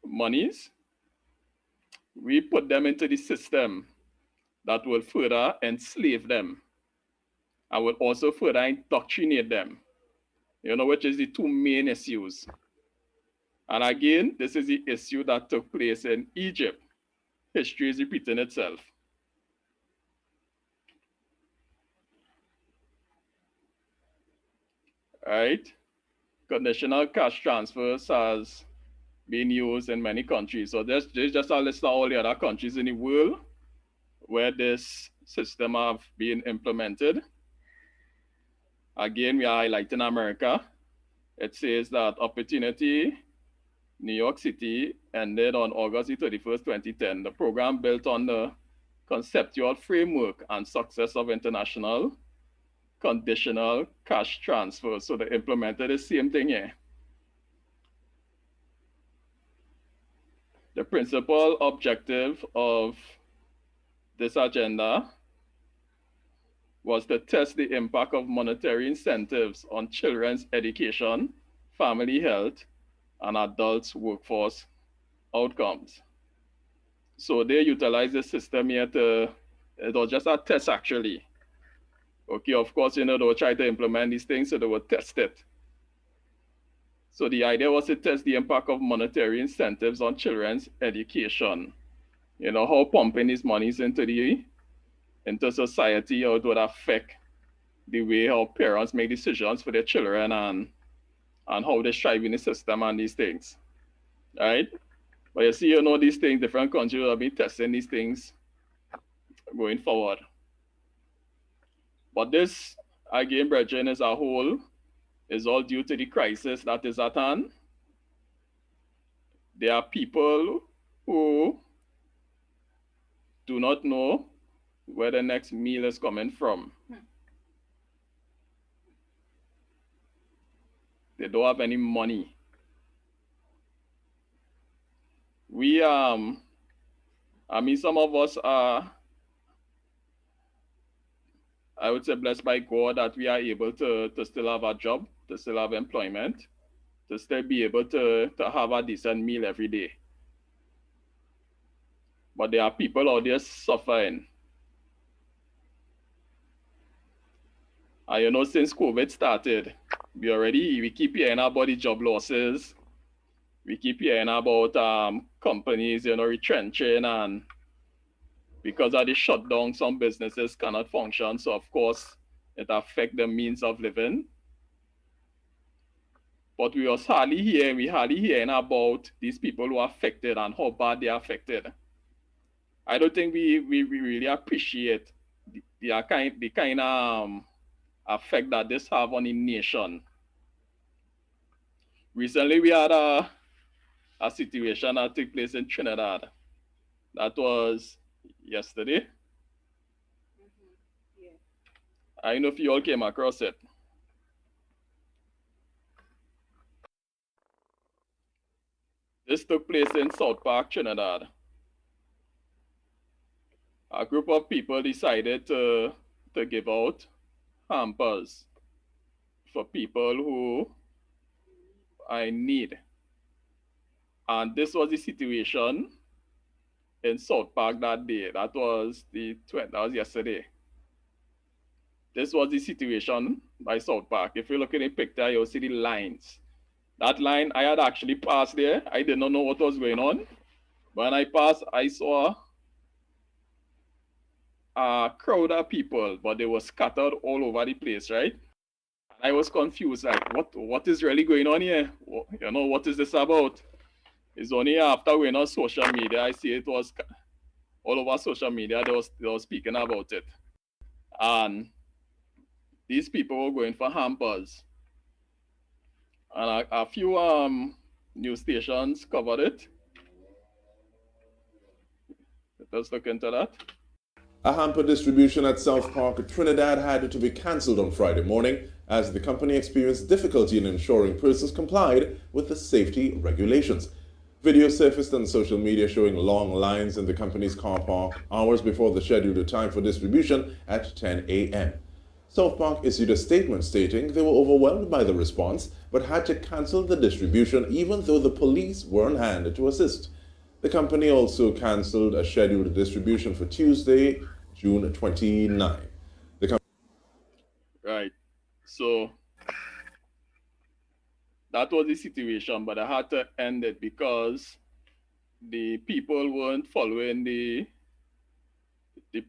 monies, we put them into the system that will further enslave them and will also further indoctrinate them, which is the two main issues. And again, this is the issue that took place in Egypt. History is repeating itself. Right? Conditional cash transfers has been used in many countries. So there's just a list of all the other countries in the world where this system have been implemented. Again, we are highlighting America. It says that Opportunity, New York City, ended on August 31st, 2010. The program built on the conceptual framework and success of international conditional cash transfers. So they implemented the same thing here. The principal objective of this agenda was to test the impact of monetary incentives on children's education, family health, and adults' workforce outcomes. So they utilized the system here it was just a test actually. Okay, of course, they will try to implement these things, so they will test it. So the idea was to test the impact of monetary incentives on children's education. How pumping these monies into society, how it would affect the way how parents make decisions for their children and how they strive in the system and these things. Right? But you see, these things, different countries will be testing these things going forward. But this, again, brethren, as a whole, is all due to the crisis that is at hand. There are people who do not know where the next meal is coming from. They don't have any money. Some of us are, I would say, blessed by God that we are able to still have a job, to still have employment, to still be able to have a decent meal every day. But there are people out there suffering. And since COVID started, we keep hearing about the job losses. We keep hearing about companies, retrenching, and because of the shutdown, some businesses cannot function. So of course, it affects the means of living. But we hardly hearing about these people who are affected and how bad they are affected. I don't think we really appreciate the kind of effect that this have on the nation. Recently, we had a situation that took place in Trinidad. That was yesterday. Yeah. I don't know if you all came across it. This took place in South Park, Trinidad. A group of people decided to give out hampers for people who are in need. And this was the situation in South Park that day. That was yesterday. This was the situation by South Park. If you look at the picture, you'll see the lines. That line, I had actually passed there. I did not know what was going on. When I passed, I saw a crowd of people, but they were scattered all over the place, right? And I was confused, like, what is really going on here? You know, what is this about? It's only after we're on social media, I see it was all over social media, they was speaking about it. And these people were going for hampers. And a few news stations covered it. Let's look into that. A hamper distribution at South Park, Trinidad had to be cancelled on Friday morning as the company experienced difficulty in ensuring persons complied with the safety regulations. Video surfaced on social media showing long lines in the company's car park hours before the scheduled time for distribution at 10 a.m. South Park issued a statement stating they were overwhelmed by the response but had to cancel the distribution even though the police were on hand to assist. The company also cancelled a scheduled distribution for Tuesday, June 29. Right. So that was the situation, but I had to end it because the people weren't following the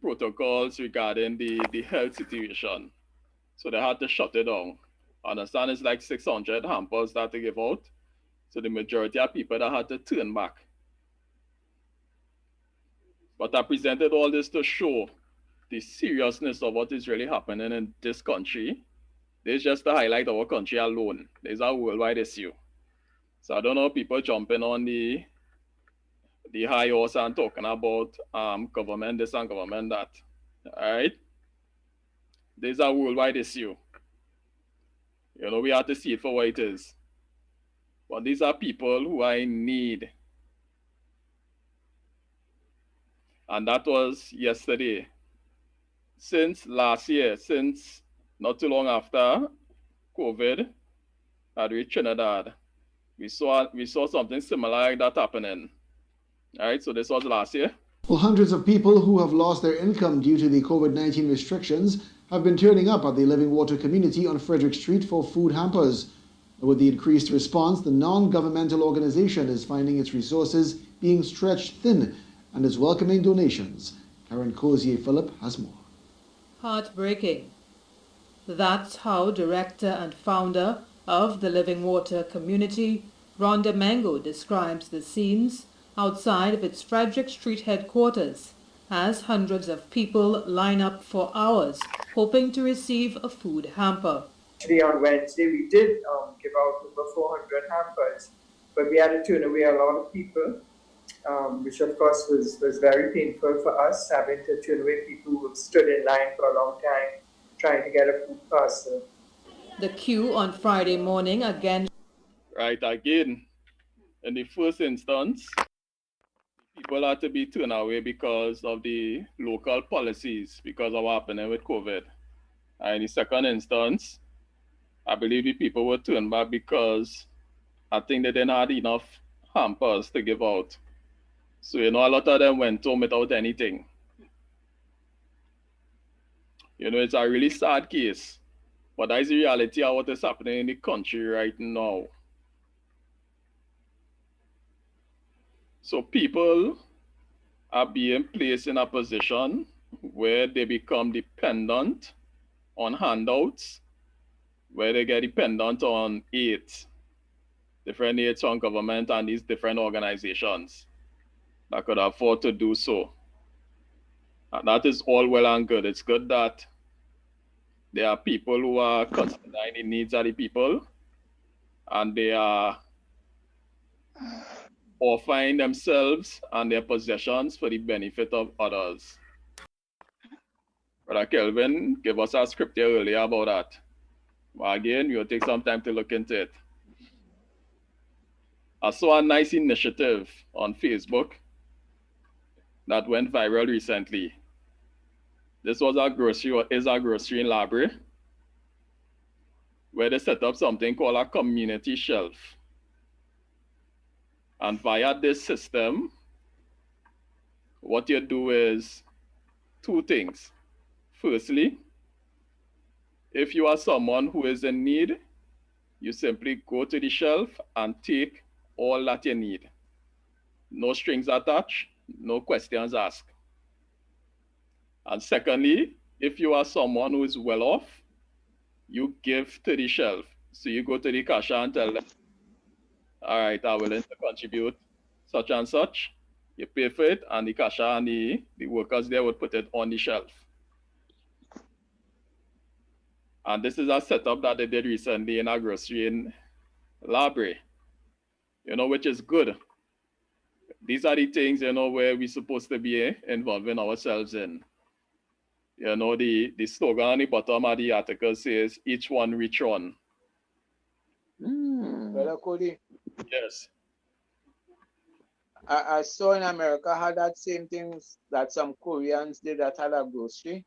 protocols regarding the health situation. So they had to shut it down. I understand it's like 600 hampers that they give out. So the majority of people that had to turn back. But I presented all this to show the seriousness of what is really happening in this country. This is just to highlight our country alone. There's a worldwide issue. So I don't know people jumping on the high horse and talking about government this and government that. All right? There's a worldwide issue. You know, we have to see it for what it is. But these are people who are in need. And that was yesterday. Since last year, since not too long after COVID had reached Trinidad, we saw something similar like that happening. All right, so this was last year. Well, hundreds of people who have lost their income due to the COVID-19 restrictions have been turning up at the Living Water community on Frederick Street for food hampers. With the increased response, the non-governmental organization is finding its resources being stretched thin and is welcoming donations. Karen Cozier-Phillip has more. Heartbreaking. That's how director and founder of the Living Water community, Rhonda Mango, describes the scenes outside of its Frederick Street headquarters as hundreds of people line up for hours hoping to receive a food hamper. Actually, on Wednesday, we did give out over 400 hampers, but we had to turn away a lot of people, which of course was very painful for us, having to turn away people who have stood in line for a long time trying to get a food parcel. The queue on Friday morning again. Right, again, in the first instance, people had to be turned away because of the local policies, because of what happening with COVID. And in the second instance, I believe the people were turned back because I think they didn't have enough hampers to give out. So, you know, a lot of them went home without anything. You know, it's a really sad case, but that is the reality of what is happening in the country right now. So people are being placed in a position where they become dependent on handouts, where they get dependent on aids, different aids from government and these different organizations that could afford to do so. And that is all well and good. It's good that there are people who are considering the needs of the people and they are offering themselves and their possessions for the benefit of others. Brother Kelvin gave us a scripture earlier about that. But again, we'll take some time to look into it. I saw a nice initiative on Facebook that went viral recently. This was a grocery, or is a grocery in Labre, where they set up something called a community shelf. And via this system, what you do is two things. Firstly, If you are someone who is in need, you simply go to the shelf and take all that you need. No strings attached, no questions asked. And secondly, if you are someone who is well off, you give to the shelf. So you go to the cashier and tell them, all right, I'm willing to contribute such and such. You pay for it, and the cashier and the workers there would put it on the shelf. And this is a setup that they did recently in a grocery in Library, which is good. These are the things, where we're supposed to be involving ourselves in. The slogan on the bottom of the article says, each one reach one. Brother Cody, Yes. I saw in America had that same thing that some Koreans did that had a grocery.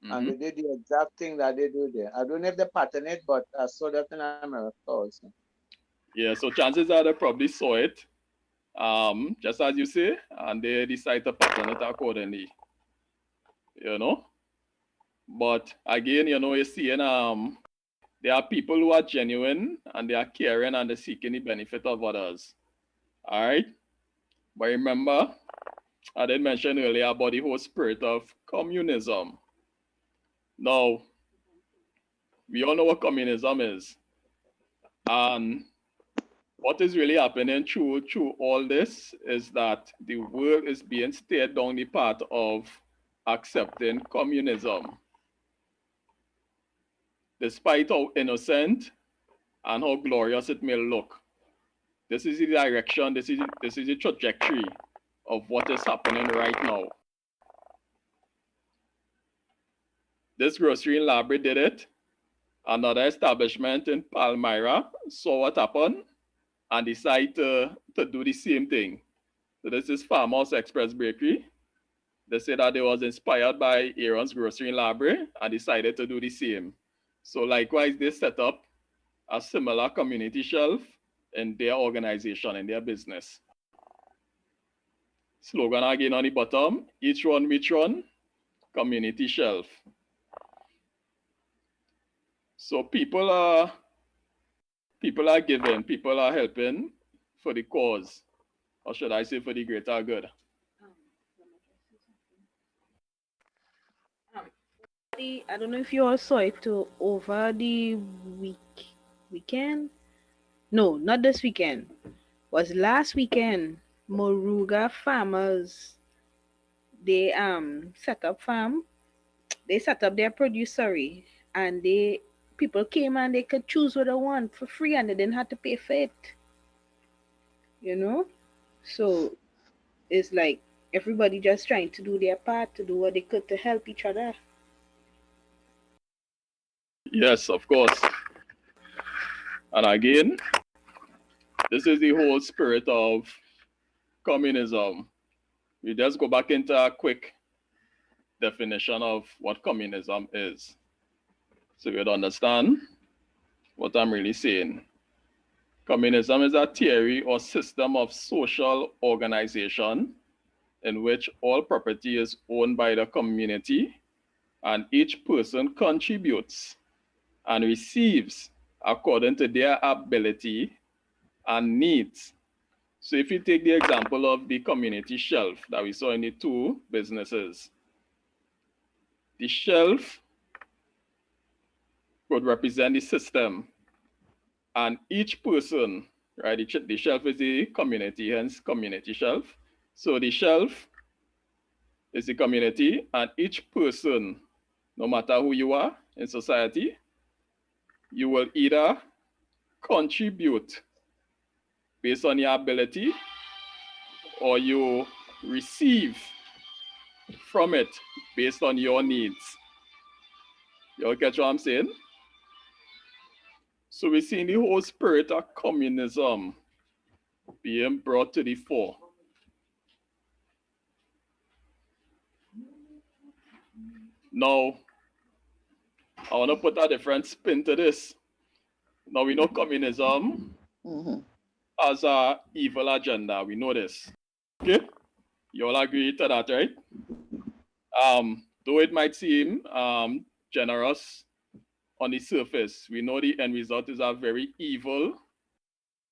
And they did the exact thing that they do there. I don't know if they pattern it, but I saw that in America also. Yeah, so chances are they probably saw it, just as you say, and they decide to pattern it accordingly. But again, you're seeing there are people who are genuine and they are caring and they're seeking the benefit of others. All right? But remember, I did mention earlier about the whole spirit of communism. Now, we all know what communism is. And what is really happening through all this is that the world is being steered down the path of accepting communism. Despite how innocent and how glorious it may look, this is the direction, this is the trajectory of what is happening right now. This grocery in Library did it. Another establishment in Palmyra saw what happened and decided to do the same thing. So this is Farmhouse Express Bakery. They said that they was inspired by Aaron's Grocery in Library and decided to do the same. So likewise, they set up a similar community shelf in their organization, in their business. Slogan again on the bottom, each one which one, community shelf. So people are giving, people are helping for the cause, or should I say for the greater good. I don't know if you all saw it too, over the weekend. No, not this weekend. Was last weekend. Moruga farmers, they set up farm. They set up their producery, and people came and they could choose what they want for free, and they didn't have to pay for it. So it's like everybody just trying to do their part, to do what they could to help each other. Yes, of course. And again, this is the whole spirit of communism. We just go back into a quick definition of what communism is, so you'd understand what I'm really saying. Communism is a theory or system of social organization in which all property is owned by the community and each person contributes and receives according to their ability and needs. So if you take the example of the community shelf that we saw in the two businesses, the shelf would represent the system, and each person, right, the shelf is the community, hence community shelf. So the shelf is the community, and each person, no matter who you are in society, you will either contribute based on your ability or you receive from it based on your needs. You all catch what I'm saying? So we're seeing the whole spirit of communism being brought to the fore. Now, I want to put a different spin to this. Now, we know communism has an evil agenda. We know this. Okay? You all agree to that, right? Though it might seem generous on the surface, we know the end result is a very evil,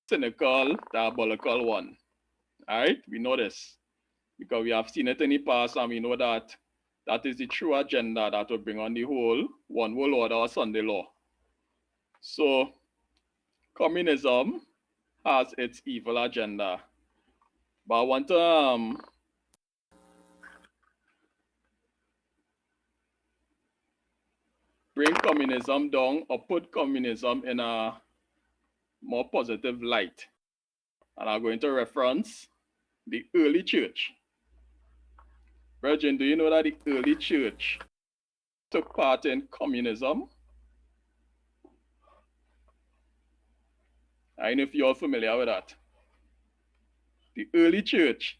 cynical, diabolical one. All right, we know this because we have seen it in the past, and we know that that is the true agenda that will bring on the whole one world order or Sunday law. So communism has its evil agenda. But I want to bring communism down or put communism in a more positive light. And I'm going to reference the early church. Virgin, do you know that the early church took part in communism? I don't know if you're familiar with that. The early church,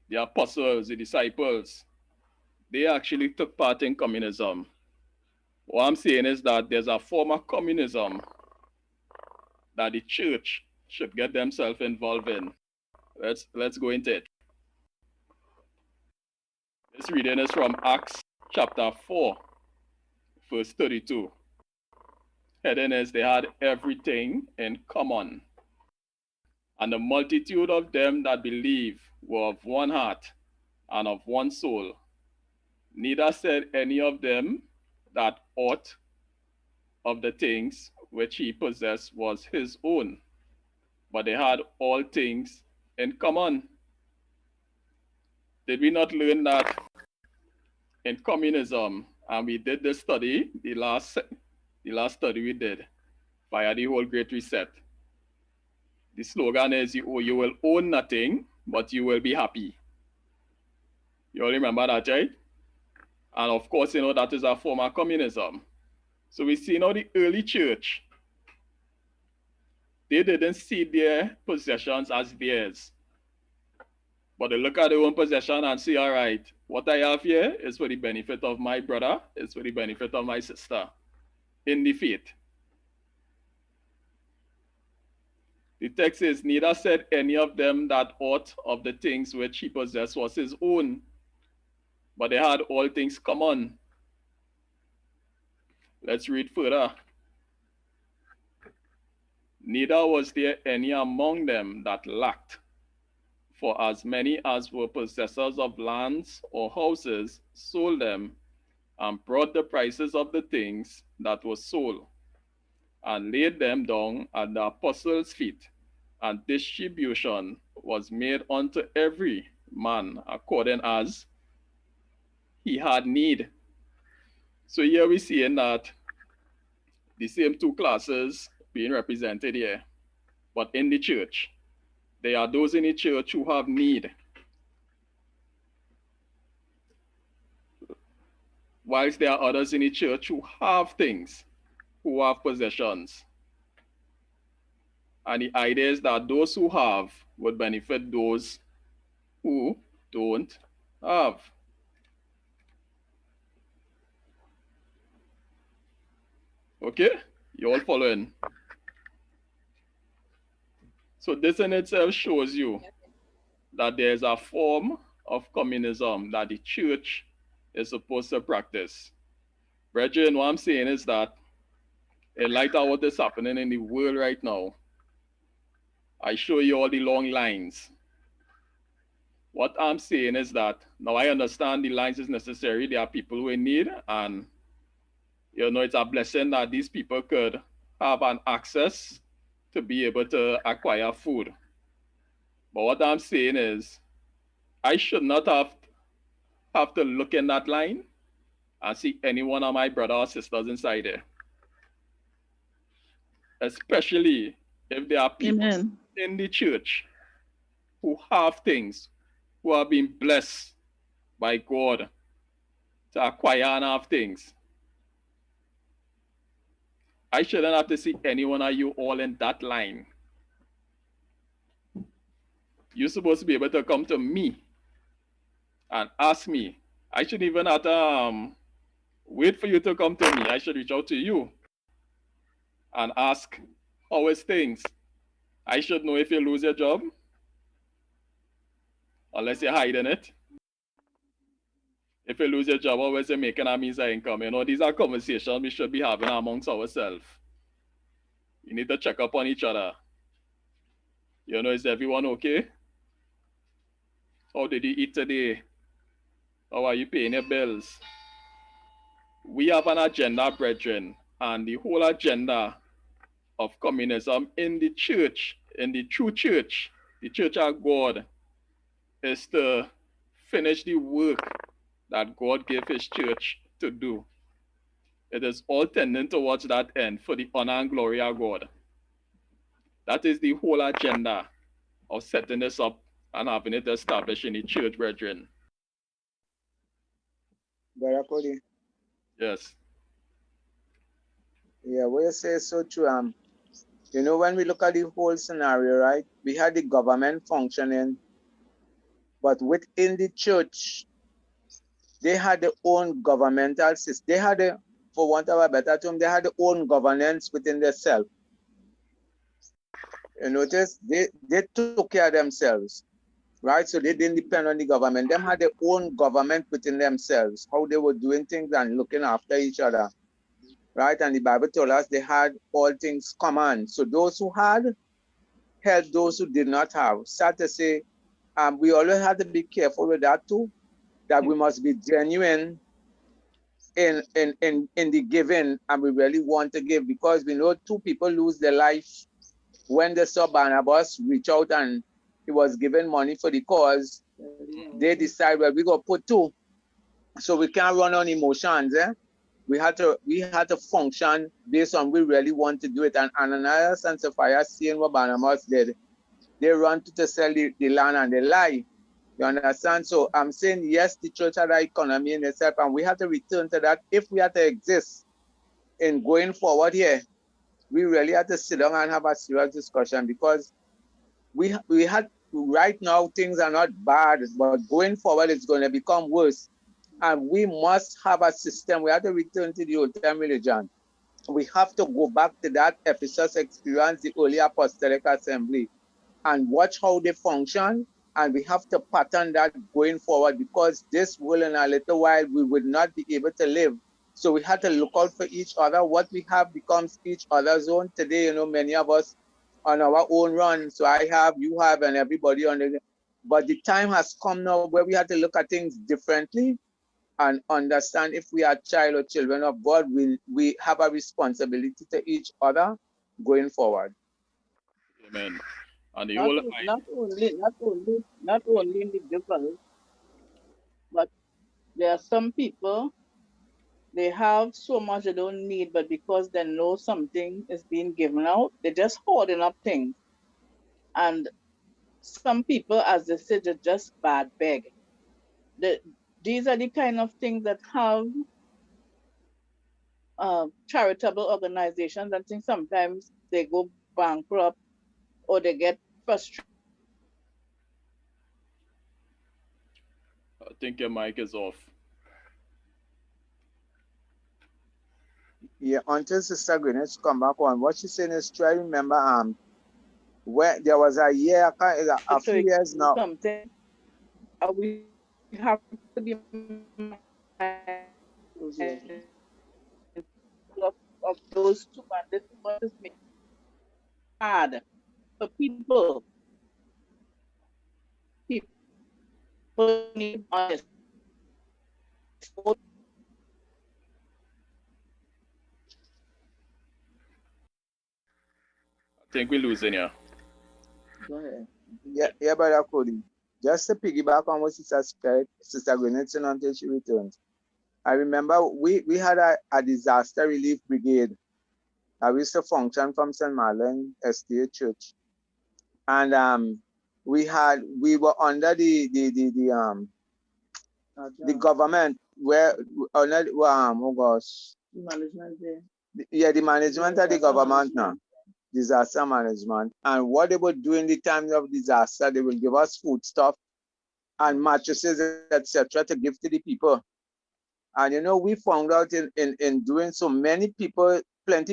the apostles, the disciples, they actually took part in communism. What I'm saying is that there's a form of communism that the church should get themselves involved in. Let's go into it. This reading is from Acts chapter 4, verse 32. Heading is, they had everything in common. And the multitude of them that believe were of one heart and of one soul. Neither said any of them that aught of the things which he possessed was his own, but they had all things in common. Did we not learn that in communism? And we did this study, the last study we did via the whole Great Reset. The slogan is, you will own nothing, but you will be happy. You all remember that, right? And of course, you know, that is a form of communism. So we see now the early church, they didn't see their possessions as theirs. But they look at their own possession and say, all right, what I have here is for the benefit of my brother, it's for the benefit of my sister in the faith. The text says, neither said any of them that aught of the things which he possessed was his own, but they had all things common. Let's read further. Neither was there any among them that lacked, for as many as were possessors of lands or houses sold them, and brought the prices of the things that were sold, and laid them down at the apostles' feet, and distribution was made unto every man according as he had need. So here we see that the same two classes being represented here, but in the church. There are those in the church who have need, whilst there are others in the church who have things, who have possessions. And the idea is that those who have would benefit those who don't have. Okay? You all following? So this in itself shows you that there's a form of communism that the church is supposed to practice. Brethren, what I'm saying is that in light of what is happening in the world right now, I show you all the long lines. What I'm saying is that now I understand the lines is necessary. There are people who in need, and you know, it's a blessing that these people could have an access to be able to acquire food. But what I'm saying is, I should not have to look in that line and see any one of my brothers or sisters inside there. Especially if there are people Amen. in the church who have things, who have been blessed by God to acquire and have things. I shouldn't have to see any one of you all in that line. You're supposed to be able to come to me and ask me. I shouldn't even have to wait for you to come to me. I should reach out to you and ask, how is things? I should know if you lose your job, unless you're hiding it. If you lose your job, always you're making a means of income. You know, these are conversations we should be having amongst ourselves. We need to check up on each other. You know, is everyone okay? How did you eat today? How are you paying your bills? We have an agenda, brethren, and the whole agenda of communism in the church, in the true church, the church of God, is to finish the work that God gave his church to do. It is all tending towards that end for the honor and glory of God. That is the whole agenda of setting this up and having it established in the church, brethren. Brother Cody. Yes. Yeah, what you say is so true. You know, when we look at the whole scenario, right? We had the government functioning, but within the church, they had their own governmental system. They had, for want of a better term, they had their own governance within themselves. You notice they took care of themselves, right? So they didn't depend on the government. Them had their own government within themselves, how they were doing things and looking after each other, right? And the Bible told us they had all things common. So those who had helped those who did not have. Sad to say, we always have to be careful with that too, that we must be genuine in the giving, and we really want to give, because we know two people lose their life when they saw Barnabas reach out and he was given money for the cause. They decide, well, we go put two, so we can't run on emotions. We had to function based on we really want to do it. And Ananias and Sapphira, seeing what Barnabas did, they run to sell the land and they lie. You understand? So I'm saying, yes, the church had an economy in itself, and we have to return to that if we have to exist in going forward here. We really have to sit down and have a serious discussion, because we had right now things are not bad, but going forward it's going to become worse. And we must have a system. We have to return to the old time religion. We have to go back to that Ephesus experience, the early apostolic assembly, and watch how they function. And we have to pattern that going forward, because this will in a little while we would not be able to live. So we have to look out for each other. What we have becomes each other's own. Today, you know, many of us on our own run. So I have, you have, and everybody on the. But the time has come now where we have to look at things differently and understand, if we are child or children of God, we have a responsibility to each other going forward. Amen. And the Not, whole not only individuals, but there are some people, they have so much they don't need, but because they know something is being given out, they're just hoarding up things. And some people, as they say, they just bad beg. These are the kind of things that have charitable organizations, and things sometimes they go bankrupt or they get frustrated. I think your mic is off. Yeah, until Sister Gwyneth come back on, what she's saying is, try to remember where there was a year, a few years now. Something we have to be of those two, and this is what is making it hard for people. People need honest. I think we're losing you. Go ahead. Yeah, Brother Cody. Just to piggyback on what Sister Gwyneth said until she returns. I remember we had a disaster relief brigade. I used to function from St. Marlon Estate Church. And we were under the government, where under oh gosh. Management there. Yeah, the management of the government now. Disaster management. And what they would do in the times of disaster, they will give us food stuff and mattresses, etc., to give to the people. And you know, we found out in doing so, plenty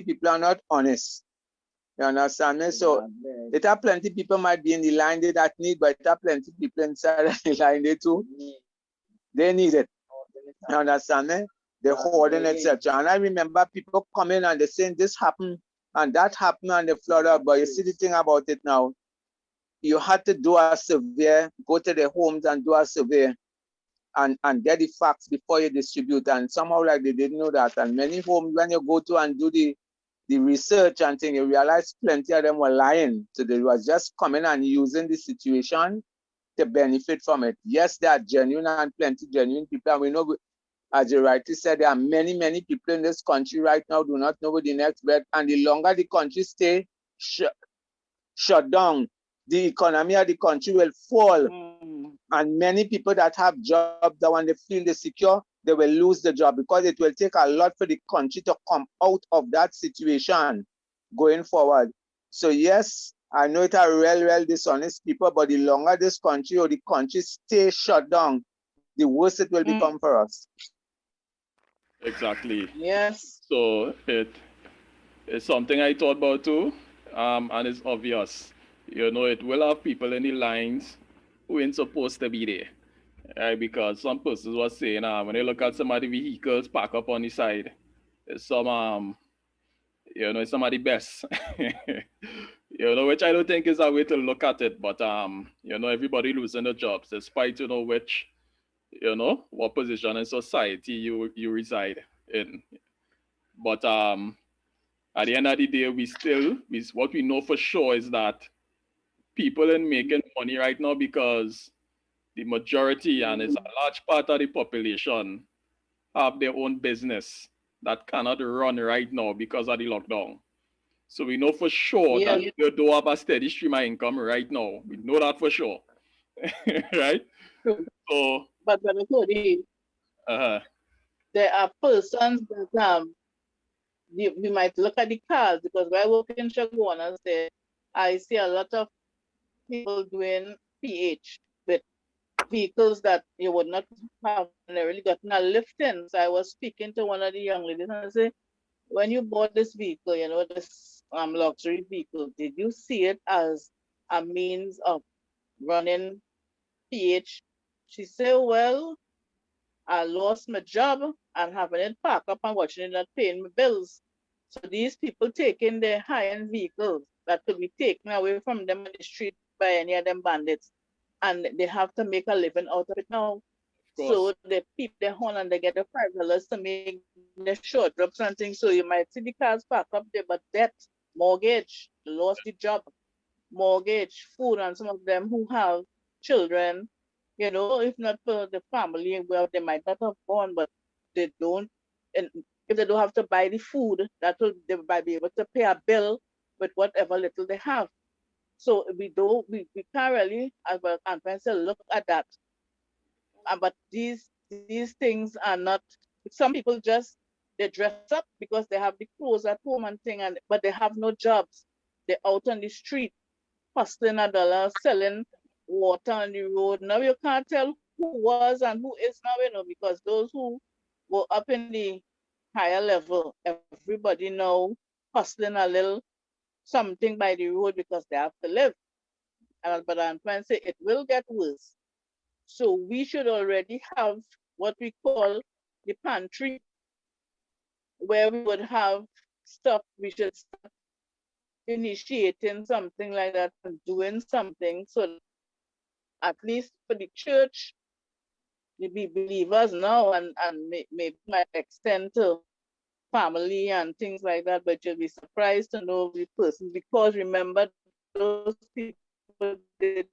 people are not honest. You understand me? So it are plenty people might be in the line that need, but it are plenty people inside the line they too. They need it. You understand me? The hoarding, etc. And I remember people coming and they saying this happened and that happened on the Florida. But you see the thing about it now, you had to do a survey, go to the homes and do a survey and get the facts before you distribute. And somehow like they didn't know that. And many homes, when you go to and do the research and thing, you realize plenty of them were lying. So they was just coming and using the situation to benefit from it. Yes, there are genuine and plenty genuine people. And we know, as you rightly said, there are many, many people in this country right now do not know what the next breath. And the longer the country stay shut down, the economy of the country will fall. And many people that have jobs, that when they feel they secure, they will lose the job because it will take a lot for the country to come out of that situation going forward. So yes, I know it are real dishonest people, but the longer this country or the country stay shut down, the worse it will become for us. Exactly. Yes. So it's something I thought about too, and it's obvious. You know, it will have people in the lines who ain't supposed to be there, right? Because some persons was saying, when they look at some of the vehicles parked up on the side, it's some, you know, it's some of the best. You know, which I don't think is a way to look at it, but you know, everybody losing their jobs, despite, you know, which, you know, what position in society you reside in. But at the end of the day, what we know for sure is that people are making money right now because the majority, and it's a large part of the population, have their own business that cannot run right now because of the lockdown. So we know for sure that they do have a steady stream of income right now. We know that for sure. Right? So But Cody, there are persons that we might look at the cars because when I work in Shagwana, I see a lot of people doing PH with vehicles that you would not have really gotten a lift in. So I was speaking to one of the young ladies and I said, when you bought this vehicle, you know, this luxury vehicle, did you see it as a means of running PH? She said, well, I lost my job and having it parked up and watching it not paying my bills. So these people taking their high-end vehicles that could be taken away from them on the street by any of them bandits, and they have to make a living out of it now. So they peep their horn and they get the $5 to make the short drops and things. So you might see the cars parked up there, but debt, mortgage, lost the job, mortgage, food, and some of them who have children, you know, if not for the family, well, they might not have gone, but they don't, and if they don't have to buy the food, that will they might be able to pay a bill with whatever little they have. So we can't really, as well, look at that. But these things are not, some people just, they dress up because they have the clothes at home and thing, but they have no jobs. They're out on the street hustling a dollar, selling water on the road. Now you can't tell who was and who is now, you know, because those who were up in the higher level, everybody now hustling a little something by the road because they have to live. But I'm trying to say it will get worse. So we should already have what we call the pantry, where we would have stuff. We should start initiating something like that and doing something so that at least for the church, the believers now and maybe might extend to family and things like that, but you'll be surprised to know the person, because remember, those people didn't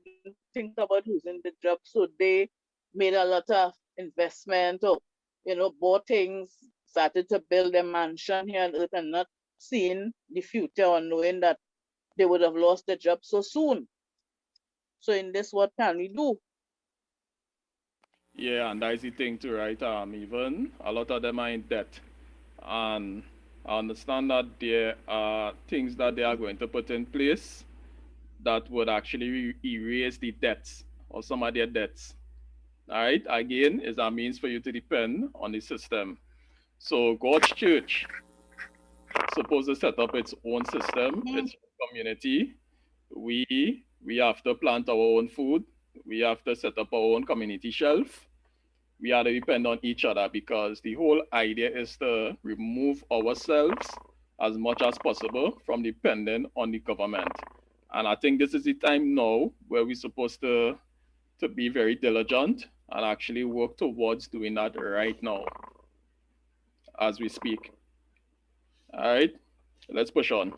think about losing the job, so they made a lot of investment or, you know, bought things, started to build a mansion here on earth and not seeing the future or knowing that they would have lost their job so soon. So in this, what can we do? yeah, and that's the thing too, right? Even a lot of them are in debt, and I understand that there are things that they are going to put in place that would actually erase the debts or some of their debts. All right, again, is a means for you to depend on the system. So God's church supposed to set up its own system, its own community. We have to plant our own food. We have to set up our own community shelf. we are to depend on each other, because the whole idea is to remove ourselves as much as possible from depending on the government. And I think this is the time now where we're supposed to be very diligent and actually work towards doing that right now as we speak. All right, let's push on.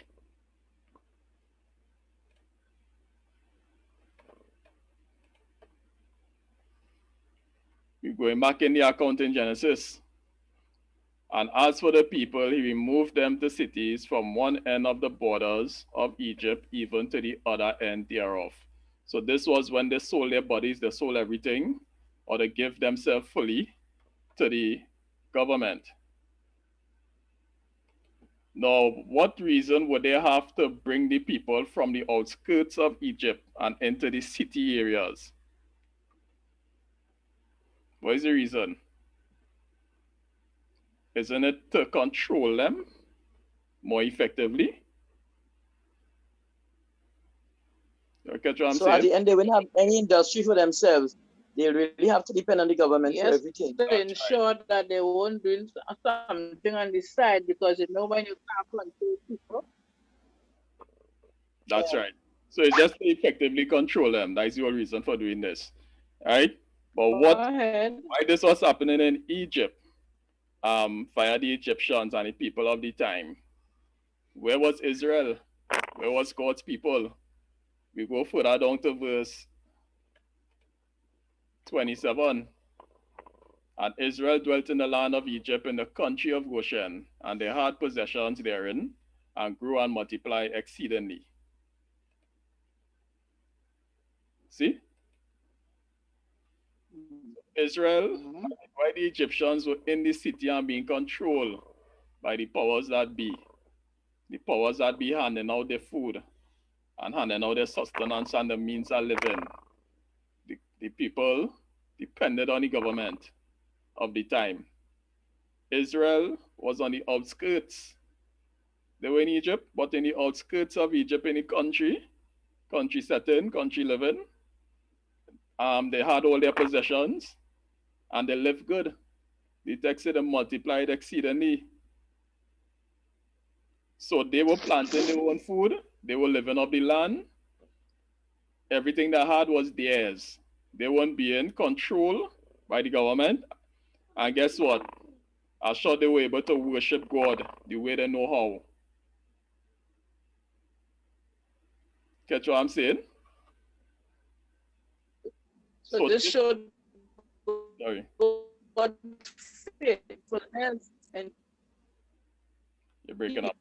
We're going back in the account in Genesis. And as for the people, he removed them to cities from one end of the borders of Egypt, even to the other end thereof. So this was when they sold their bodies, they sold everything, or they give themselves fully to the government. Now, what reason would they have to bring the people from the outskirts of Egypt and into the city areas? What is the reason? Isn't it to control them more effectively? Okay, what I'm So saying? at the end, they won't have any industry for themselves. They really have to depend on the government for everything. To ensure that they won't do something on the side, because you know when you can't control people. That's right. So it's just to effectively control them. That's the whole reason for doing this. Right? But why this was happening in Egypt, via the Egyptians and the people of the time? Where was Israel? Where was God's people? We go further down to verse 27. And Israel dwelt in the land of Egypt in the country of Goshen, and they had possessions therein, and grew and multiplied exceedingly. See? Israel, why the Egyptians were in the city and being controlled by the powers that be. The powers that be handing out their food and handing out their sustenance and the means of living. The people depended on the government of the time. Israel was on the outskirts. They were in Egypt, but in the outskirts of Egypt, in the country setting, country living. They had all their possessions and they lived good. The text said they multiplied exceedingly. So they were planting their own food, they were living off the land. Everything they had was theirs. They weren't being controlled by the government. And guess what? I'm sure they were able to worship God the way they know how. Catch what I'm saying? So this showed what faithfulness and you're breaking up.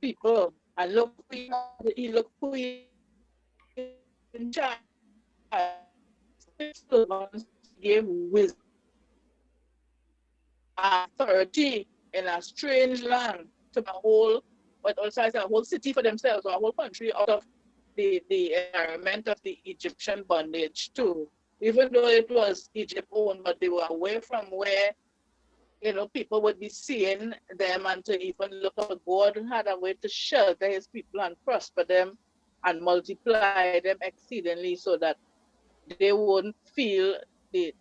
People, and look who he in charge. Gave wisdom, authority in a strange land to a whole, but also as a whole city for themselves, or a whole country out of the environment of the Egyptian bondage too. Even though it was Egypt owned, but they were away from where people would be seeing them, and to even look at God had a way to shelter his people and prosper them and multiply them exceedingly, so that they wouldn't feel the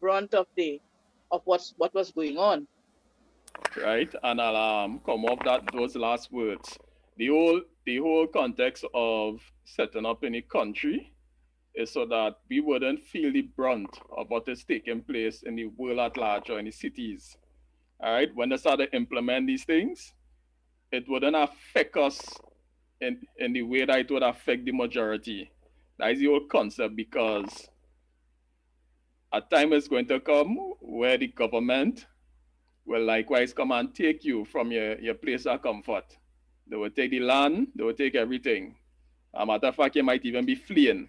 brunt of what was going on. Right, and I'll come off those last words. The whole context of setting up in a country is so that we wouldn't feel the brunt of what is taking place in the world at large or in the cities. All right, when they start to implement these things, it wouldn't affect us in the way that it would affect the majority. That is the whole concept, because a time is going to come where the government will likewise come and take you from your place of comfort. They will take the land, they will take everything. As a matter of fact, you might even be fleeing.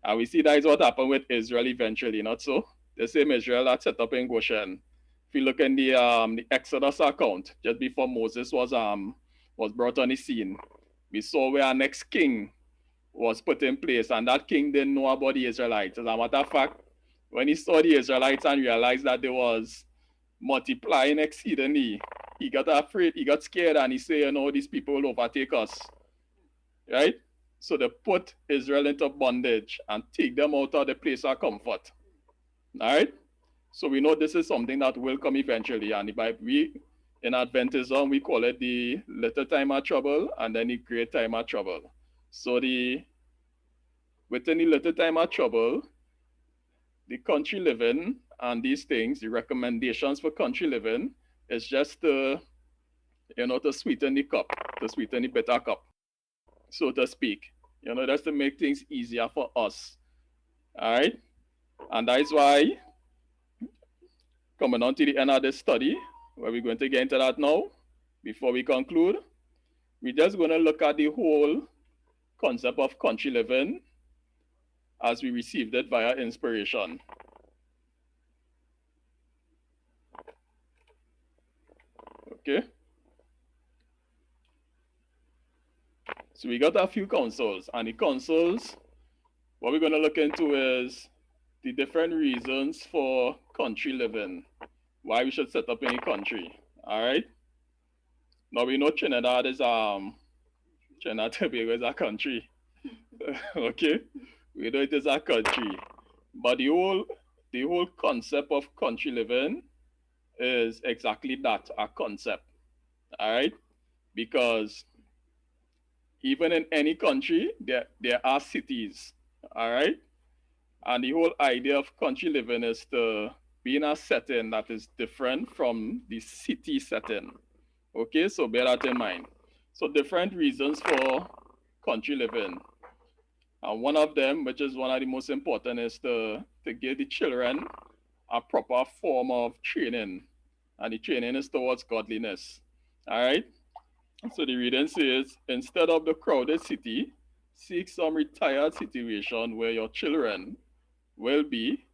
And we see that is what happened with Israel eventually, not so? The same Israel that set up in Goshen. If you look in the Exodus account, just before Moses was brought on the scene, we saw where our next king was put in place, and that king didn't know about the Israelites. As a matter of fact, when he saw the Israelites and realized that they was multiplying exceedingly, he got afraid, he got scared, and he said, these people will overtake us. Right? So they put Israel into bondage and take them out of the place of comfort. All right. So we know this is something that will come eventually, and we in Adventism we call it the little time of trouble and then the great time of trouble. So within the little time of trouble, the country living and these things, the recommendations for country living is just to sweeten the cup, to sweeten the bitter cup, so to speak. That's to make things easier for us. All right. And that is why, coming on to the end of this study, where we're going to get into that now, before we conclude, we're just going to look at the whole concept of country living as we received it via inspiration. Okay? So we got a few councils, and the councils, what we're going to look into is the different reasons for country living, why we should set up in a country. All right? Now we know Trinidad and Tobago is a country. Okay? We know it is a country. But the whole concept of country living is exactly that, a concept. All right? Because even in any country, there are cities. All right? And the whole idea of country living is to be in a setting that is different from the city setting. Okay, so bear that in mind. So different reasons for country living. And one of them, which is one of the most important, is to give the children a proper form of training. And the training is towards godliness. All right? So the reading says, instead of the crowded city, seek some retired situation where your children will be,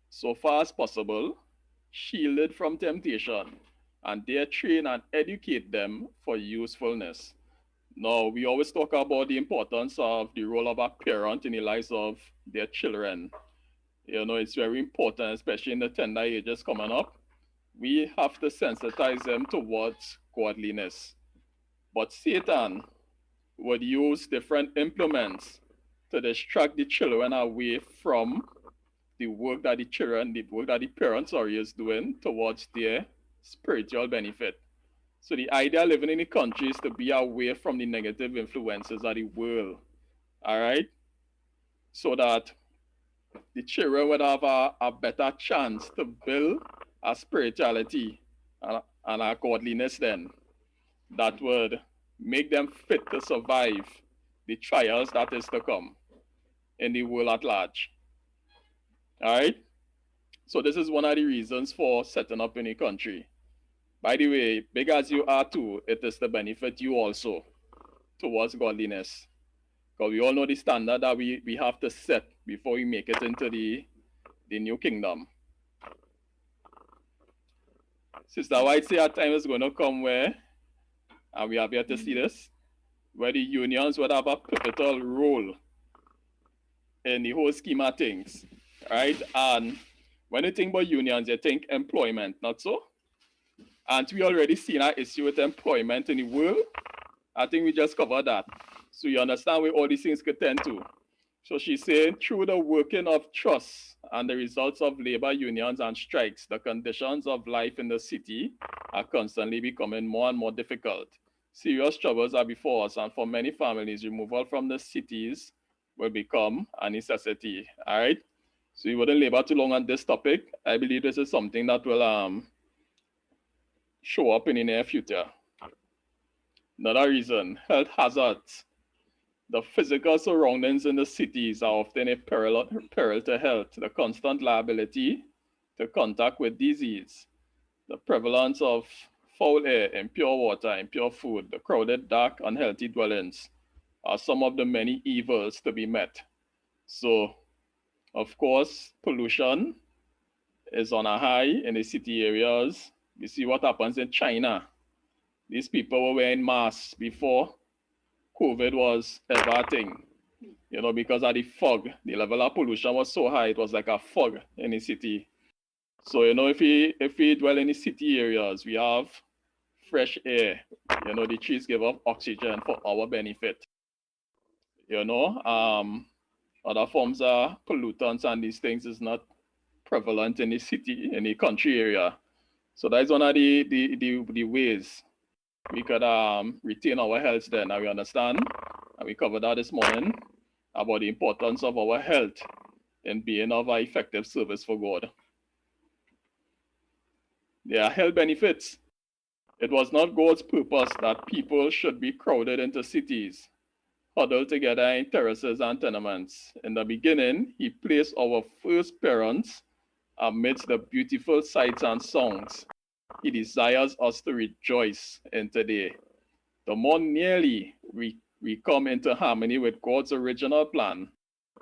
so far as possible, shielded from temptation, and there train and educate them for usefulness. Now, we always talk about the importance of the role of a parent in the lives of their children. It's very important, especially in the tender ages coming up. We have to sensitize them towards godliness. But Satan would use different implements to distract the children away from the work that the parents is doing towards their spiritual benefit. So the idea of living in the country is to be away from the negative influences of the world. All right? So that the children would have a better chance to build a spirituality and a godliness then that would make them fit to survive the trials that is to come in the world at large. All right? So this is one of the reasons for setting up in a country. By the way, big as you are too, it is to benefit you also towards godliness. Because we all know the standard that we have to set before we make it into the new kingdom. Sister White say our time is going to come where, and we have yet to see this, where the unions would have a pivotal role in the whole scheme of things. Right? And when you think about unions, you think employment, not so? And we already seen an issue with employment in the world. I think we just covered that. So you understand where all these things could tend to. So she's saying through the working of trust and the results of labor unions and strikes, the conditions of life in the city are constantly becoming more and more difficult. Serious troubles are before us, and for many families, removal from the cities will become a necessity. All right. So we wouldn't labor too long on this topic. I believe this is something that will show up in the near future. Another reason, health hazards. The physical surroundings in the cities are often a peril to health. The constant liability to contact with disease, the prevalence of foul air, impure water, impure food, the crowded, dark, unhealthy dwellings are some of the many evils to be met. So, of course, pollution is on a high in the city areas. You see what happens in China. These people were wearing masks before COVID was ever a thing, because of the fog. The level of pollution was so high, it was like a fog in the city. So, if we dwell in the city areas, we have fresh air. The trees give off oxygen for our benefit. Other forms of pollutants and these things is not prevalent in the city, in the country area. So that's one of the ways we could retain our health then. Now we understand, and we covered that this morning, about the importance of our health in being of an effective service for God. There are health benefits. It was not God's purpose that people should be crowded into cities, huddled together in terraces and tenements. In the beginning, He placed our first parents amidst the beautiful sights and sounds He desires us to rejoice in today. The more nearly we come into harmony with God's original plan,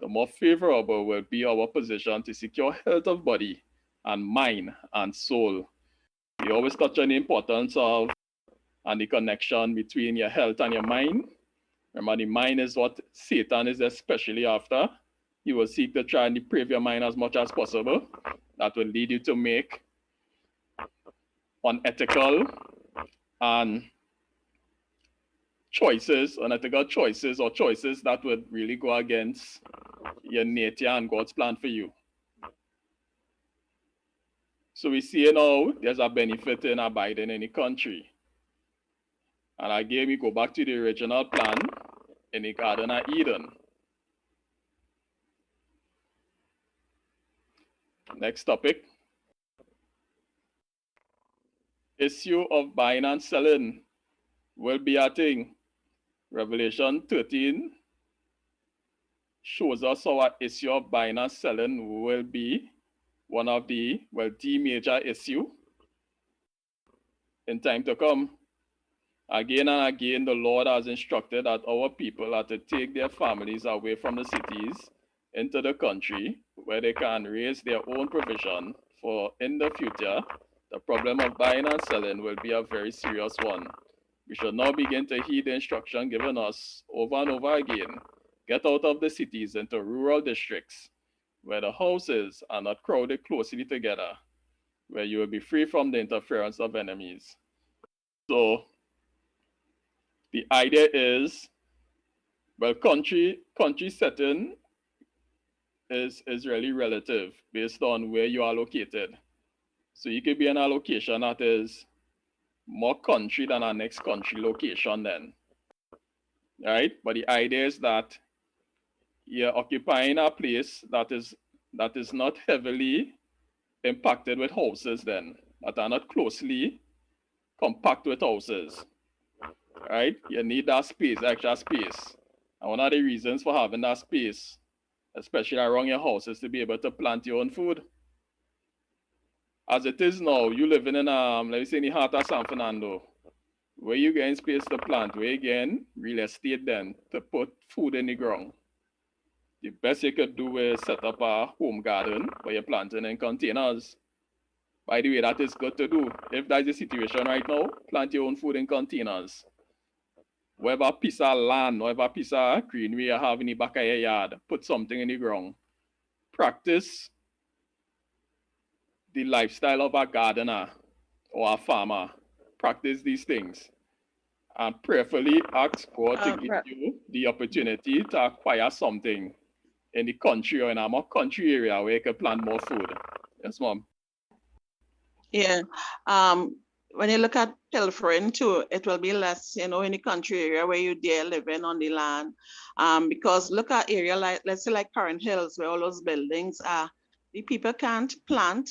the more favorable will be our position to secure health of body and mind and soul. We always touch on the importance of and the connection between your health and your mind. Remember, the mind is what Satan is especially after. He will seek to try and deprave your mind as much as possible. That will lead you to make unethical and unethical choices, or choices that would really go against your nature and God's plan for you. So we see now there's a benefit in abiding in the country. And again, we go back to the original plan in the Garden of Eden. Next topic. Issue of buying and selling will be a thing. Revelation 13 shows us how an issue of buying and selling will be one of the major issue in time to come. Again and again, the Lord has instructed that our people are to take their families away from the cities into the country where they can raise their own provision, for in the future, the problem of buying and selling will be a very serious one. We should now begin to heed the instruction given us over and over again. Get out of the cities into rural districts where the houses are not crowded closely together, where you will be free from the interference of enemies. So the idea is, well, country setting is really relative based on where you are located. So you could be in a location that is more country than our next country location then, right? But the idea is that you're occupying a place that is not heavily impacted with houses then, that are not closely compact with houses, right? You need that space, extra space. And one of the reasons for having that space, especially around your house, is to be able to plant your own food. As it is now, you living in let me say in the heart of San Fernando, where you getting space to plant, where you getting real estate then to put food in the ground. The best you could do is set up a home garden where you're planting in containers. By the way, that is good to do. If that's the situation right now, plant your own food in containers. Whatever piece of land, whatever piece of greenery you have in the back of your yard, put something in the ground. Practice the lifestyle of a gardener or a farmer. Practice these things. And prayerfully ask God to give you the opportunity to acquire something in the country or in a more country area where you can plant more food. Yes, Mom. Yeah. When you look at pilfering too, it will be less, in the country area where you're there living on the land. Because look at area like, let's say like Current Hills, where all those buildings are, the people can't plant.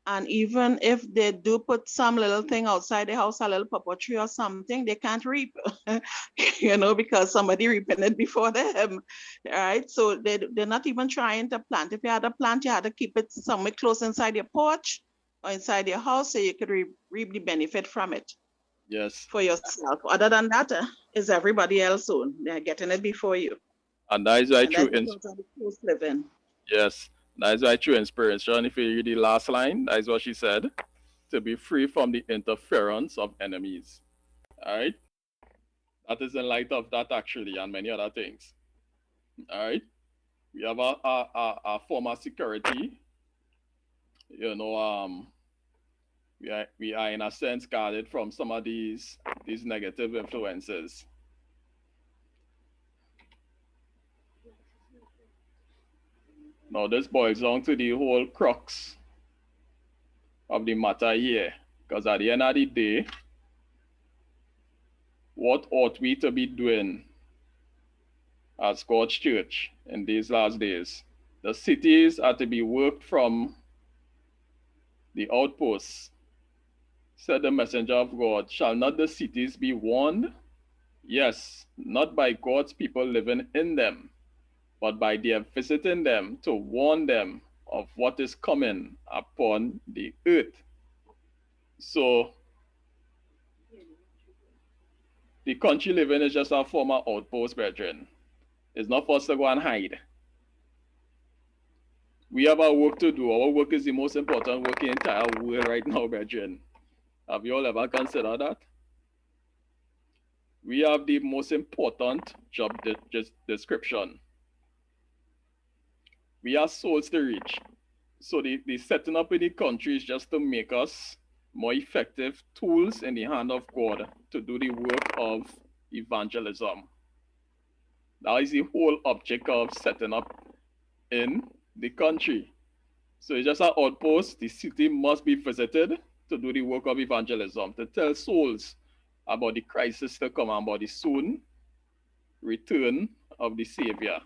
And even if they do put some little thing outside the house, a little pawpaw tree or something, they can't reap, because somebody reaping it before them, right? So they're not even trying to plant. If you had a plant, you had to keep it somewhere close inside your porch or inside your house so you could reap the benefit from it. Yes. For yourself. Other than that, is everybody else own. They're getting it before you. And that is why true living. Yes. That is why true inspiration, if you read the last line, that is what she said, to be free from the interference of enemies. All right? That is in light of that actually, and many other things. All right? We have a form of security. We are in a sense guarded from some of these negative influences. Now this boils down to the whole crux of the matter here. Because at the end of the day, what ought we to be doing as God's church in these last days? The cities are to be worked from the outposts. Said the messenger of God, shall not the cities be warned? Yes, not by God's people living in them, but by their visiting them to warn them of what is coming upon the earth. So, the country living is just a former outpost, brethren. It's not for us to go and hide. We have our work to do. Our work is the most important work in the entire world right now, brethren. Have you all ever considered that? We have the most important job description. We have souls to reach. So the setting up in the country is just to make us more effective tools in the hand of God to do the work of evangelism. That is the whole object of setting up in the country. So it's just an outpost. The city must be visited to do the work of evangelism, to tell souls about the crisis to come and about the soon return of the Savior.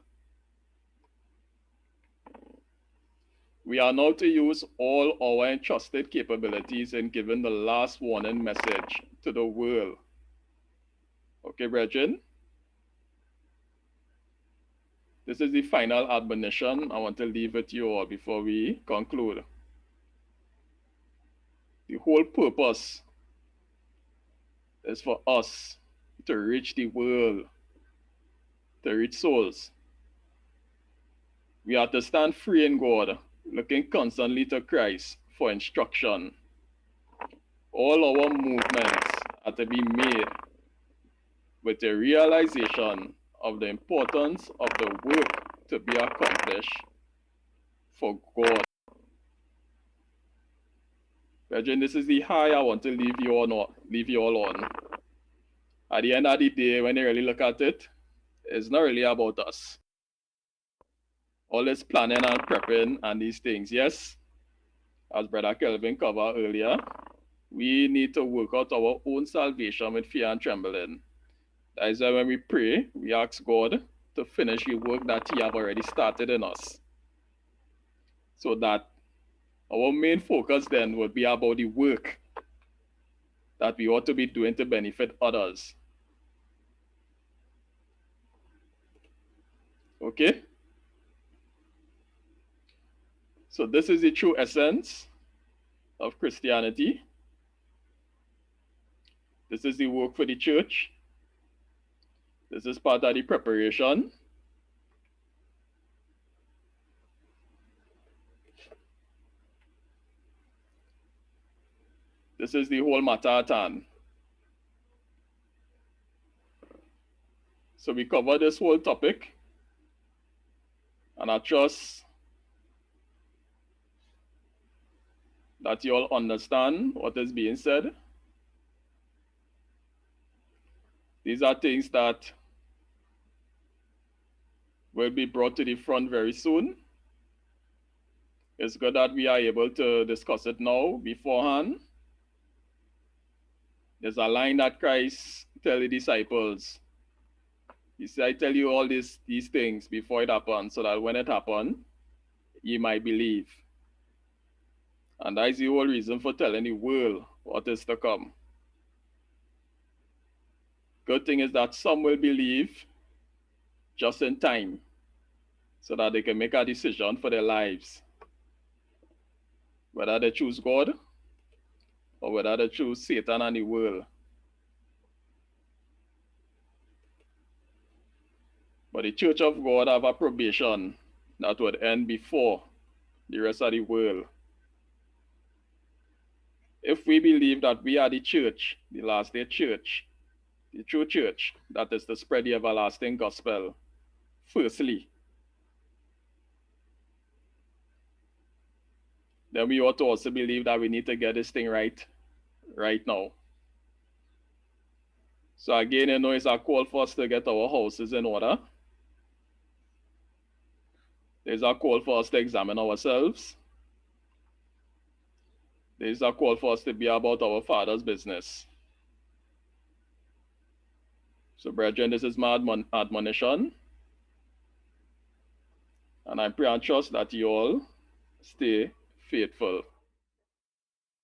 We are now to use all our entrusted capabilities in giving the last warning message to the world. Okay, brethren? This is the final admonition I want to leave with you all before we conclude. The whole purpose is for us to reach the world, to reach souls. We are to stand free in God, looking constantly to Christ for instruction. All our movements are to be made with a realization of the importance of the work to be accomplished for God. Brethren, this is the high I want to leave you all on. At the end of the day, when you really look at it, it's not really about us. All this planning and prepping and these things, yes, as Brother Kelvin covered earlier, we need to work out our own salvation with fear and trembling. That is why when we pray, we ask God to finish the work that He have already started in us. So that our main focus then would be about the work that we ought to be doing to benefit others. Okay? So this is the true essence of Christianity. This is the work for the church. This is part of the preparation. This is the whole matter at hand. So we cover this whole topic, and I trust that you all understand what is being said. These are things that will be brought to the front very soon. It's good that we are able to discuss it now beforehand. There's a line that Christ tell the disciples. He said, I tell you all these things before it happens, so that when it happens, ye might believe. And that is the whole reason for telling the world what is to come. Good thing is that some will believe just in time, so that they can make a decision for their lives. Whether they choose God, or whether they choose Satan and the world. But the Church of God have a probation that would end before the rest of the world. If we believe that we are the church, the last day church, the true church, that is to spread the everlasting gospel, firstly, then we ought to also believe that we need to get this thing right now. So again, it's a call for us to get our houses in order. There's a call for us to examine ourselves. There is a call for us to be about our Father's business. So, brethren, this is my admonition. And I pray and trust that you all stay faithful.